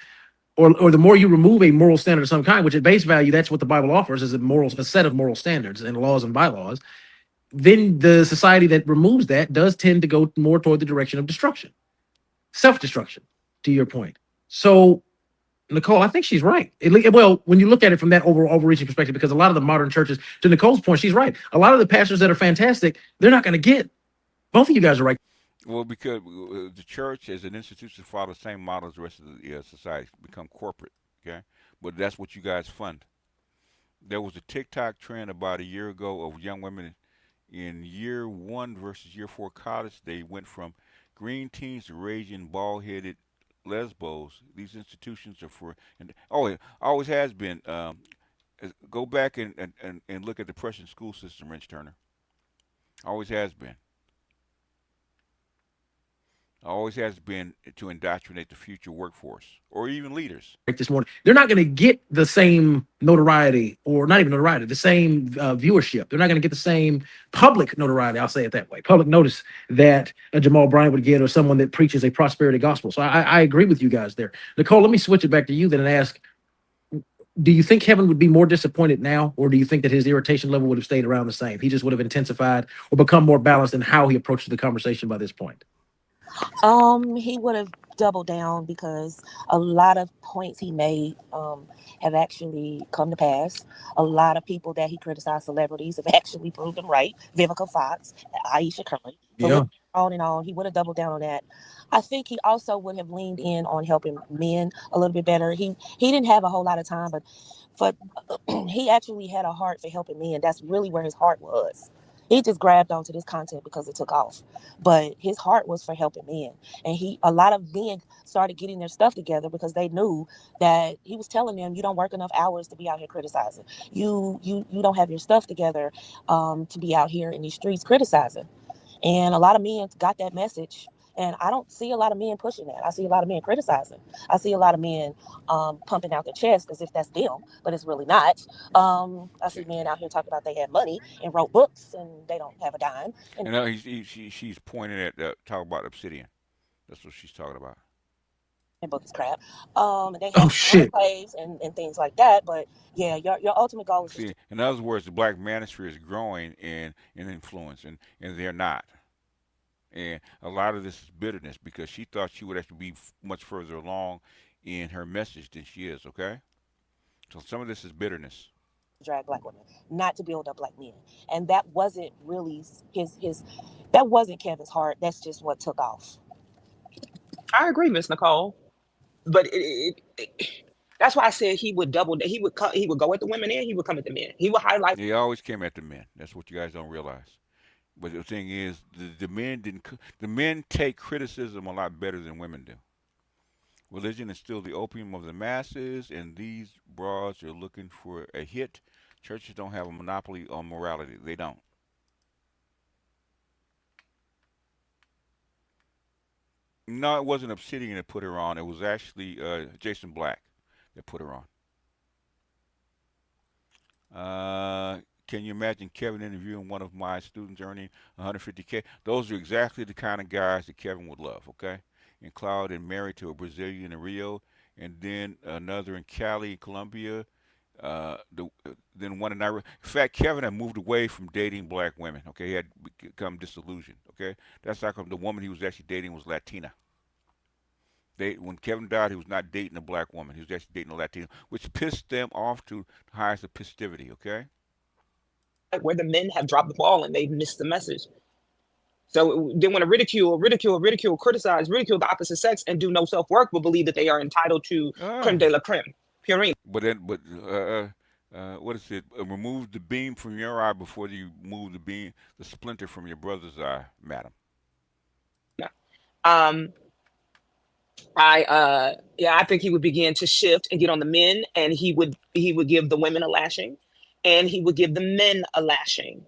or the more you remove a moral standard of some kind, which at base value, that's what the Bible offers, is a set of moral standards and laws and bylaws, then the society that removes that does tend to go more toward the direction of destruction, self-destruction, to your point. So, Nicole, I think she's right. Well, when you look at it from that overreaching perspective, because a lot of the modern churches, to Nicole's point, she's right. A lot of the pastors that are fantastic, they're not going to get. Both of you guys are right. Well, because the church as an institution follows the same model as the rest of the society, become corporate, okay? But that's what you guys fund. There was a TikTok trend about a year ago of young women in year 1 versus year 4 college. They went from green teens to raging, bald-headed lesbos. These institutions are for, and it always has been. Go back and look at the Prussian school system, Rich Turner. Always has been. Always has been to indoctrinate the future workforce or even leaders. This morning, they're not going to get the same notoriety, or not even notoriety, the same viewership. They're not going to get the same public notoriety. I'll say it that way. Public notice that Jamal Bryant would get, or someone that preaches a prosperity gospel. So I agree with you guys there. Nicole, let me switch it back to you then and ask, do you think Kevin would be more disappointed now, or do you think that his irritation level would have stayed around the same? He just would have intensified or become more balanced in how he approaches the conversation by this point? He would have doubled down, because a lot of points he made have actually come to pass. A lot of people that he criticized, celebrities, have actually proved him right. Vivica Fox, Aisha Curry. Yeah. On and on. He would have doubled down on that. I think he also would have leaned in on helping men a little bit better. He didn't have a whole lot of time, but he actually had a heart for helping men. That's really where his heart was. He just grabbed onto this content because it took off, but his heart was for helping men. And a lot of men started getting their stuff together because they knew that he was telling them, you don't work enough hours to be out here criticizing. You don't have your stuff together to be out here in these streets criticizing. And a lot of men got that message. And I don't see a lot of men pushing that. I see a lot of men criticizing. I see a lot of men pumping out their chest as if that's them, but it's really not. I see men out here talking about they had money and wrote books and they don't have a dime. And And she's pointing at talk about Obsidian. That's what she's talking about. the book is crap. And they Oh have shit. enclaves and things like that. But yeah, your ultimate goal is just See, in other words, the black manosphere is growing in influence, and they're not. And a lot of this is bitterness because she thought she would actually be much further along in her message than she is. Okay, so some of this is bitterness. drag black women, not to build up black men. And that wasn't really his that wasn't Kevin's heart. That's just what took off. I agree, Miss Nicole. But that's why I said he would double. He would go at the women and he would come at the men. He would highlight. They always came at the men. That's what you guys don't realize. But the thing is, the men didn't. The men take criticism a lot better than women do. Religion is still the opium of the masses, and these broads are looking for a hit. Churches don't have a monopoly on morality. They don't. No, it wasn't Obsidian that put her on. It was actually Jason Black that put her on. Can you imagine Kevin interviewing one of my students earning 150K? Those are exactly the kind of guys that Kevin would love, okay? And Cloud and married to a Brazilian in Rio, and then another in Cali, Colombia. Then one in Nairobi. In fact, Kevin had moved away from dating black women. Okay, he had become disillusioned. Okay, that's how come the woman he was actually dating was Latina. When Kevin died, he was not dating a black woman. He was actually dating a Latina, which pissed them off to the highest of festivity. Okay. Where the men have dropped the ball and they've missed the message. So they want to ridicule the opposite sex and do no self work, but believe that they are entitled to creme Ah. de la creme, purine. But what is it? Remove the beam from your eye before you move the splinter from your brother's eye, madam. Um, I think he would begin to shift and get on the men, and he would give the women a lashing, and he would give the men a lashing.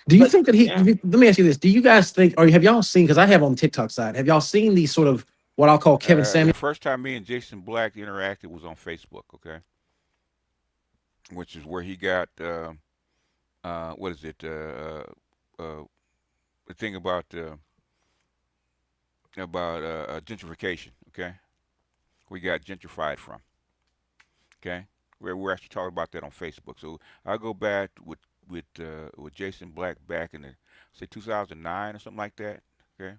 Do you But think that yeah, let me ask you this. Do you guys think, or have y'all seen, because I have on the TikTok side, have y'all seen these sort of what I'll call Kevin The Samuel first time me and Jason Black interacted was on Facebook. Okay, which is where he got what is it? The thing about gentrification. Okay, we got gentrified from. Okay, we're actually talking about that on Facebook. So I go back with Jason Black back in the say 2009 or something like that. Okay,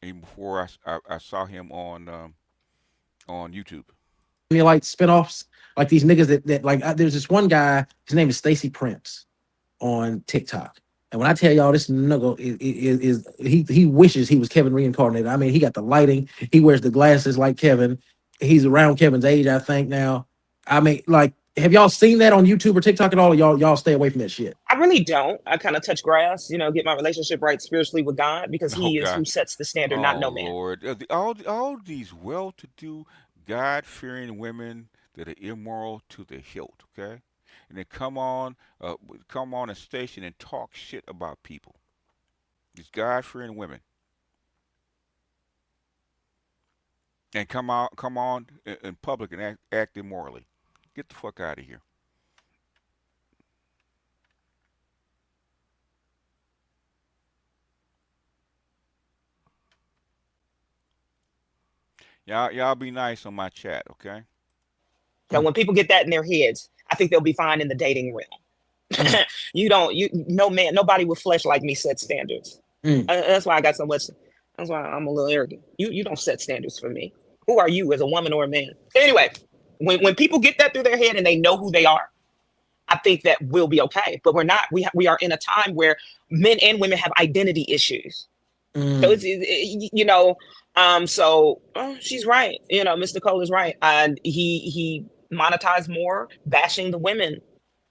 even before I saw him on YouTube. Samuelite spinoffs? Like these niggas that like, there's this one guy, his name is Stacy Prince on TikTok. And when I tell y'all, this nigga he wishes he was Kevin reincarnated. I mean, he got the lighting, he wears the glasses like Kevin. He's around Kevin's age, I think now. I mean, like, have y'all seen that on YouTube or TikTok at all? Or y'all stay away from that shit. I really don't. I kind of touch grass, get my relationship right spiritually with God because Oh He is God. who sets the standard, not Oh no man. Lord. All these well-to-do, God-fearing women that are immoral to the hilt. Okay, and they come on a station and talk shit about people. These God-fearing women. And come on in public and act immorally. Get the fuck out of here. Y'all be nice on my chat, okay? So when people get that in their heads, I think they'll be fine in the dating realm. Mm, No man, nobody with flesh like me sets standards. mm. That's why I got so much. That's why I'm a little arrogant. You don't set standards for me. Who are you as a woman or a man? Anyway, when people get that through their head and they know who they are, I think that we'll be okay. But we're not. We are in a time where men and women have identity issues. So Mm. she's right. Miss Nicole is right. And he monetized more bashing the women,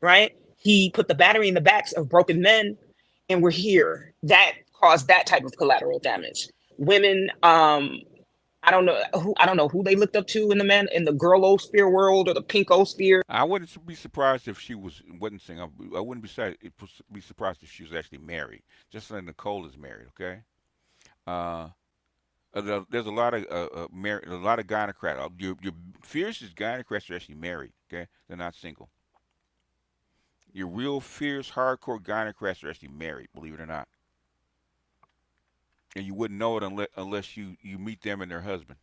right? He put the battery in the backs of broken men, and we're here. That caused that type of collateral damage. Women, I don't know who they looked up to in the girlosphere world or the pinkosphere. I wouldn't be surprised if she wasn't single. I wouldn't be surprised if she was actually married. Just like Nicole is married. Okay. Uh, there's a lot of gynocrats. Your fiercest gynocrats are actually married. Okay, they're not single. Your real fierce, hardcore gynocrats are actually married. Believe it or not, and you wouldn't know it unless you meet them and their husband.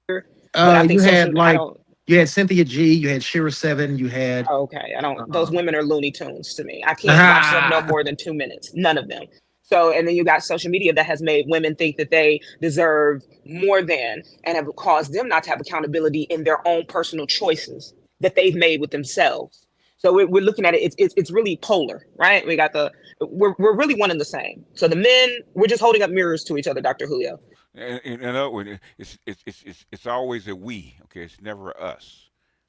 But I You think had social. I like don't. you had Cynthia G, you had Shira Seven, you had Okay, I don't. Those uh, women are Looney Tunes to me. I can't watch them no more than 2 minutes. None of them. So, and then you got social media that has made women think that they deserve more than, and have caused them not to have accountability in their own personal choices that they've made with themselves. So we're looking at it. It's really polar, right? We're really one and the same. So the men, we're just holding up mirrors to each other, Dr. Julio. In other words, it's always a we. Okay, it's never us.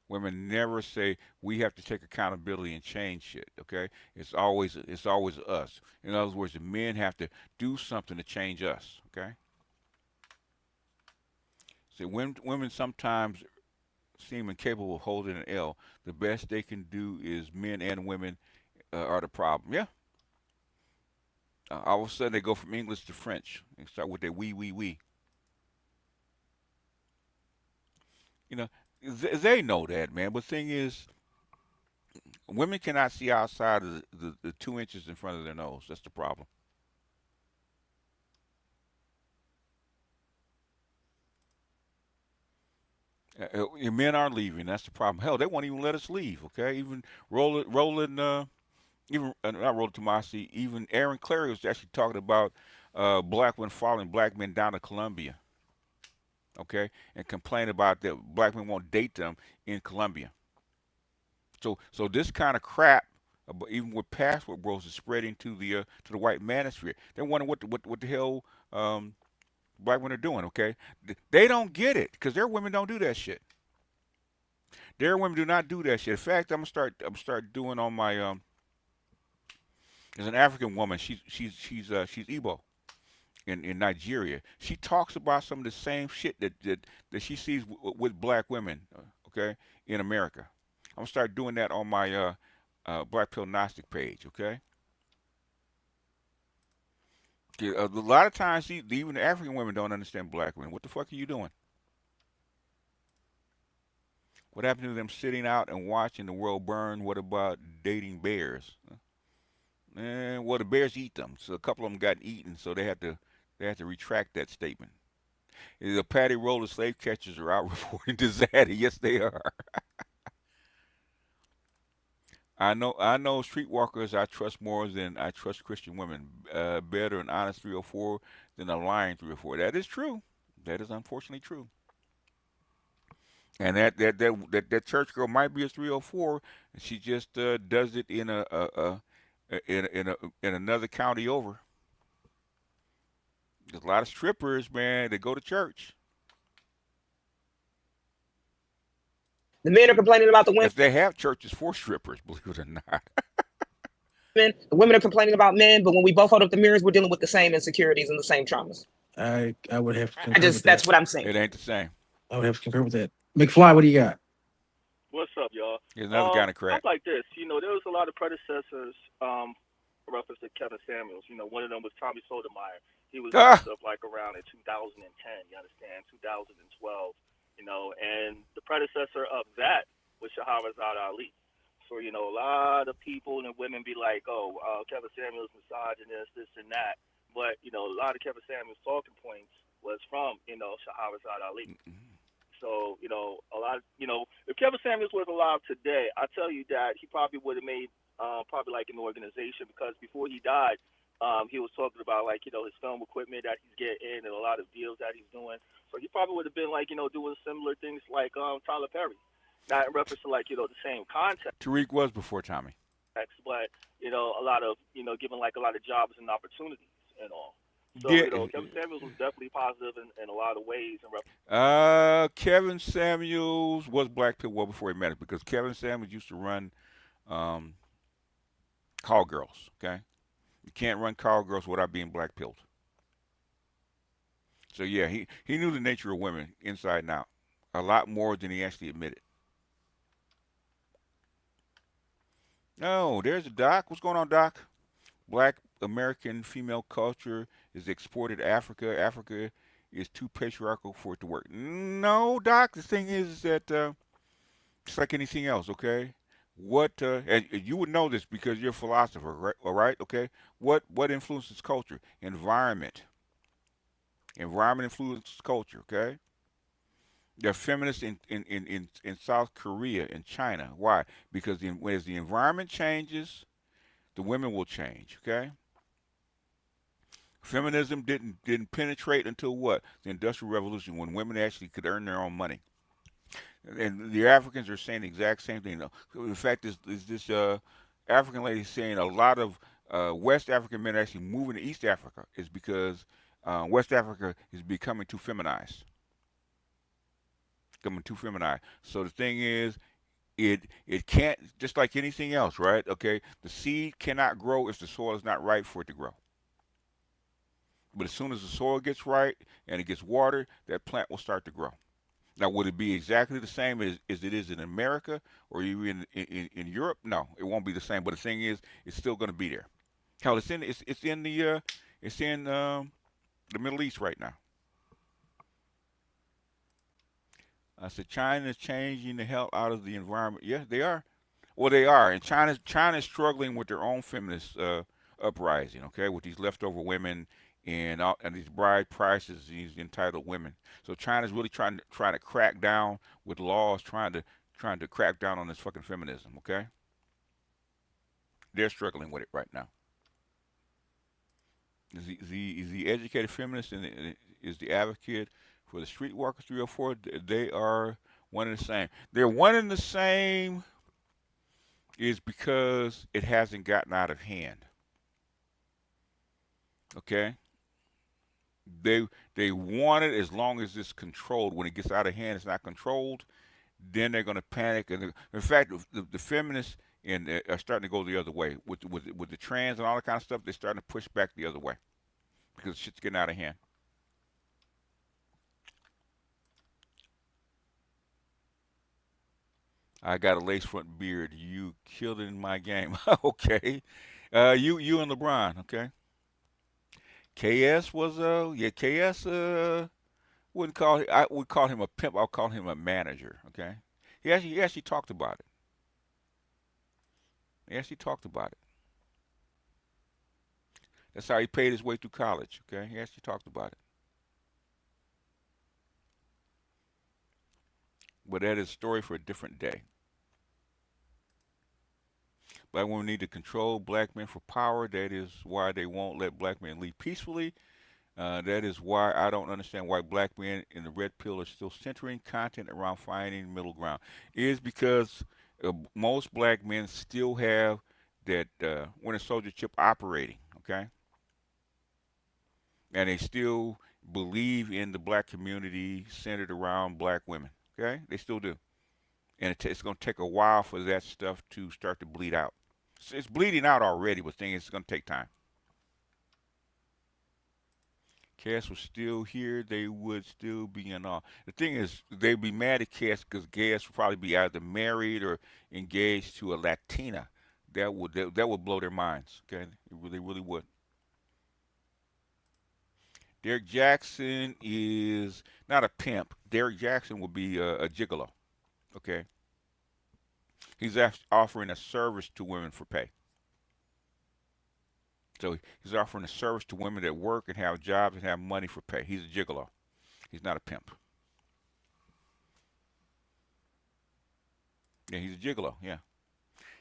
Women never say we have to take accountability and change shit. Okay, it's always us. In other words, the men have to do something to change us. Okay, so women sometimes seem incapable of holding an L. The best they can do is men and women are the problem. Yeah. All of a sudden they go from English to French and start with their we. You know, they know that, man. But the thing is, women cannot see outside of the 2 inches in front of their nose. That's the problem. Men are leaving. That's the problem. Hell, they won't even let us leave. Okay, even Roland, even not Roland Tomasi, even Aaron Clary was actually talking about black women following black men down to Colombia. Okay, and complain about that black men won't date them in Colombia. So this kind of crap, even with passport bros, is spreading to the white manosphere. They're wondering what the hell black women are doing. Okay, they don't get it because their women don't do that shit. Their women do not do that shit. In fact, I'm gonna start doing on my There's an African woman. She's Igbo in Nigeria. She talks about some of the same shit that she sees with black women. Okay, in America. I'm gonna start doing that on my Black Pill Gnostic page. Okay. A lot of times, even the African women don't understand black women. What the fuck are you doing? What happened to them sitting out and watching the world burn? What about dating bears? Well, the bears eat them, so a couple of them got eaten, so they had to retract that statement. The Patty Roller slave catchers are out reporting to Zaddy. Yes, they are. I know streetwalkers I trust more than I trust Christian women. Better an honest 304 than a lying 304. That is true. That is unfortunately true. And that church girl might be a 304. She just does it in another county over. There's a lot of strippers, man. They go to church. The men are complaining about the women. If they have churches for strippers, believe it or not. The women are complaining about men, but when we both hold up the mirrors, we're dealing with the same insecurities and the same traumas. I would have to concur with That's that. what I'm saying. It ain't the same. I would have to concur with that. McFly, what do you got? What's up, y'all? Here's another kind of crap. I'm like this. There was a lot of predecessors, reference to Kevin Samuels. One of them was Tommy Sotomayor. He was stuff like around in 2010. You understand? 2012. And the predecessor of that was Shahrazad Ali. So a lot of people and women be like, "Oh, Kevin Samuels misogynist, this and that." But a lot of Kevin Samuels talking points was from Shahrazad Ali. So, a lot of, if Kevin Samuels was alive today, I tell you that he probably would have made probably like an organization, because before he died, he was talking about like, his film equipment that he's getting and a lot of deals that he's doing. So he probably would have been like, doing similar things like Tyler Perry. Not in reference to like, the same concept. Tariq was before Tommy. But, a lot of, giving like a lot of jobs and opportunities and all. So Yeah. Kevin Samuels was definitely positive in a lot of ways. And Kevin Samuels was black pill well before he met it because Kevin Samuels used to run um, call girls. Okay, you can't run call girls without being black pilled. So yeah, he knew the nature of women inside and out, a lot more than he actually admitted. No, there's a Doc. What's going on, Doc? Black American female culture is exported to Africa. Africa is too patriarchal for it to work. No, Doc. The thing is that it's like anything else. Okay, and you would know this because you're a philosopher, right? All right, okay. What influences culture? Environment. Environment influences culture. Okay. They're feminists in South Korea and China. Why? Because as the environment changes, the women will change. Okay. Feminism didn't penetrate until what? The Industrial Revolution, when women actually could earn their own money. And the Africans are saying the exact same thing. Though. In fact, this African lady saying a lot of West African men actually moving to East Africa is because West Africa is becoming too feminized. Becoming too feminized. So the thing is, it can't, just like anything else, right? Okay, the seed cannot grow if the soil is not right for it to grow. But as soon as the soil gets right and it gets watered, that plant will start to grow. Now, would it be exactly the same as it is in America or even in Europe? No, it won't be the same. But the thing is, it's still going to be there. Hell, it's in the Middle East right now. I said China is changing the hell out of the environment. Yeah, they are. Well, they are, and China's struggling with their own feminist uprising. Okay, with these leftover women and these bride prices, these entitled women. So China's really trying to crack down with laws, trying to crack down on this fucking feminism. Okay, they're struggling with it right now. The educated feminist is the advocate for the streetwalker 304. They are one and the same. They're one and the same is because it hasn't gotten out of hand. Okay, they they want it as long as it's controlled. When it gets out of hand, it's not controlled. Then they're going to panic. And in fact, the feminists are starting to go the other way with the trans and all that kind of stuff. They're starting to push back the other way because shit's getting out of hand. I got a lace front beard. You killed it in my game. Okay, you and LeBron. Okay, KS was yeah KS wouldn't call I would call him a pimp. I'll call him a manager. Okay, he actually talked about it. He actually talked about it. That's how he paid his way through college. Okay, he actually talked about it. But that is a story for a different day. Black women need to control black men for power. That is why they won't let black men lead peacefully. That is why I don't understand why black men in the red pill are still centering content around finding middle ground. It is because most black men still have that winter soldier chip operating, okay? And they still believe in the black community centered around black women, okay? They still do. And it's going to take a while for that stuff to start to bleed out. It's bleeding out already, but thing is, it's going to take time. Cass was still here, they would still be in awe. The thing is, they'd be mad at Cass because Cass would probably be either married or engaged to a Latina. That would blow their minds. Okay, they really would. Derek Jackson is not a pimp. Derek Jackson would be a gigolo. Okay, he's offering a service to women for pay. So he's offering a service to women that work and have jobs and have money for pay. He's a gigolo. He's not a pimp. Yeah, he's a gigolo. Yeah,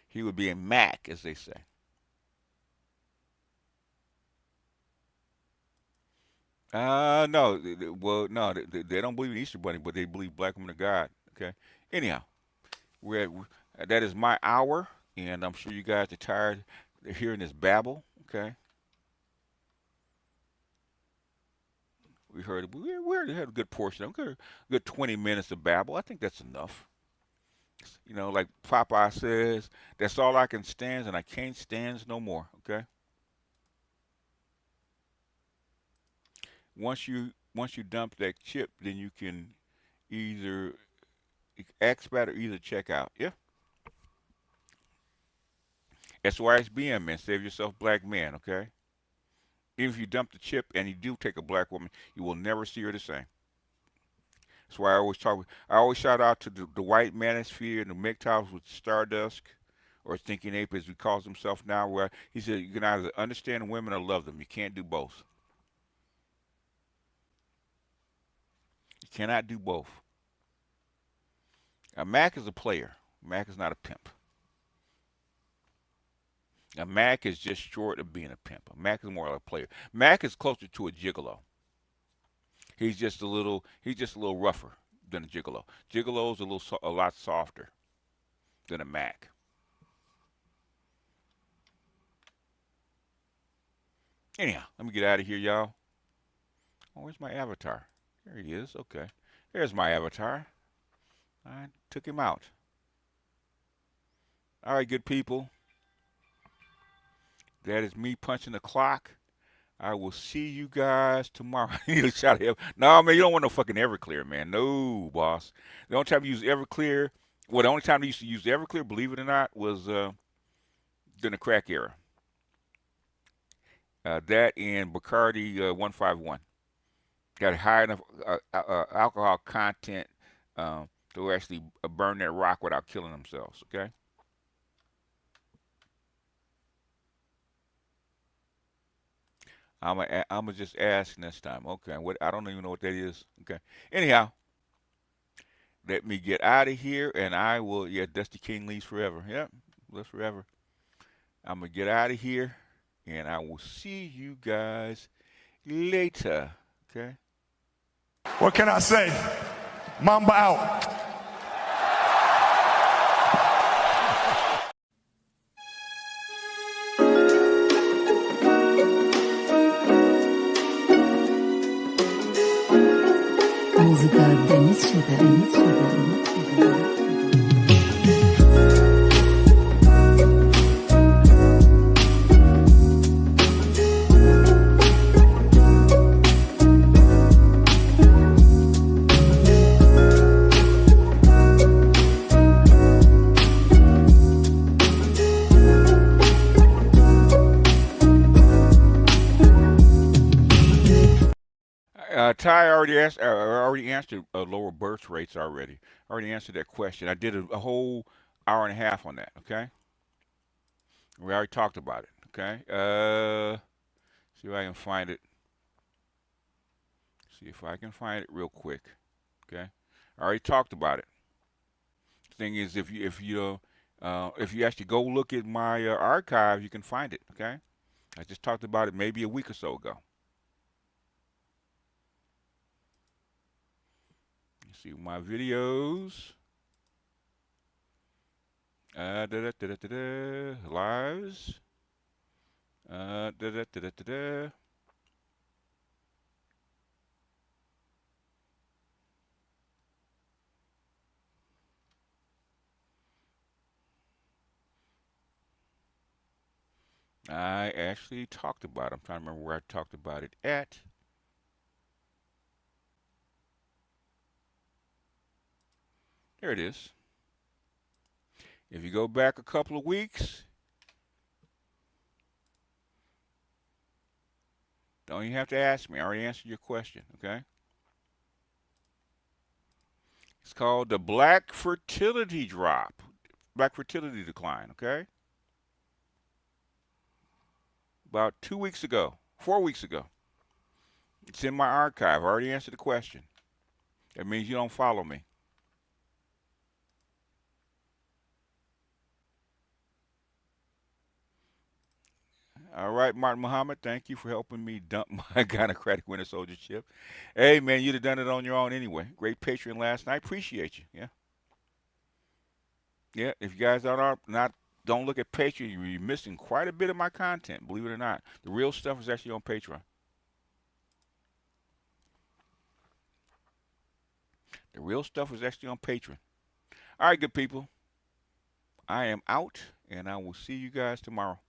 he would be a Mac, as they say. No, well, no, they don't believe in Easter Bunny, but they believe black women are God. Okay. Anyhow, that is my hour, and I'm sure you guys are tired of hearing this babble. Okay. We heard we had a good portion of a good 20 minutes of babble. I think that's enough. You know, like Popeye says, that's all I can stand, and I can't stand no more. Okay. Once you dump that chip, then you can either expat or either check out. Yeah. SYSBM, man. Save yourself, black man. Okay. Even if you dump the chip and you do take a black woman, you will never see her the same. That's why I always shout out to the white manosphere and the MGTOWs with Stardust, or Thinking Ape as he calls himself now, where he said you can either understand women or love them. You can't do both. You cannot do both. Now, Mac is a player. Mac is not a pimp. Now, Mac is just short of being a pimp. Mac is more like a player. Mac is closer to a gigolo. He's just a little rougher than a gigolo. Gigolo's a lot softer than a Mac. Anyhow, let me get out of here, y'all. Oh, where's my avatar? There he is. Okay. There's my avatar. I took him out. All right, good people. That is me punching the clock. I will see you guys tomorrow. I need a shot of no, man, you don't want no fucking Everclear, man. No, boss. The only time you use Everclear, well, the only time I used to use Everclear, believe it or not, was during the crack era. That and Bacardi 151. Got high enough alcohol content to actually burn that rock without killing themselves, okay? I'm just ask next time. Okay, I don't even know what that is. Okay. Anyhow, let me get out of here, and I will. Yeah, Dusty King leaves forever. Yep, lives forever. I'm gonna get out of here, and I will see you guys later. Okay. What can I say? Mamba out. Muzyka Denis 7. Ty already answered lower birth rates already. I already answered that question. I did a whole hour and a half on that. Okay. We already talked about it. Okay. See if I can find it. See if I can find it real quick. Okay. I already talked about it. The thing is, if you actually go look at my archive, you can find it. Okay. I just talked about it maybe a week or so ago. You see my videos. Lives. I actually talked about it. I'm trying to remember where I talked about it at. There it is. If you go back a couple of weeks, don't even have to ask me. I already answered your question, okay? It's called the Black Fertility Drop. Black Fertility Decline, okay? About 2 weeks ago, 4 weeks ago. It's in my archive. I already answered the question. That means you don't follow me. All right, Martin Muhammad, thank you for helping me dump my Gynocracy Winter Soldier chip. Hey, man, you'd have done it on your own anyway. Great Patreon last night. Appreciate you. Yeah. Yeah, if you guys don't look at Patreon, you're missing quite a bit of my content, believe it or not. The real stuff is actually on Patreon. The real stuff is actually on Patreon. All right, good people. I am out, and I will see you guys tomorrow.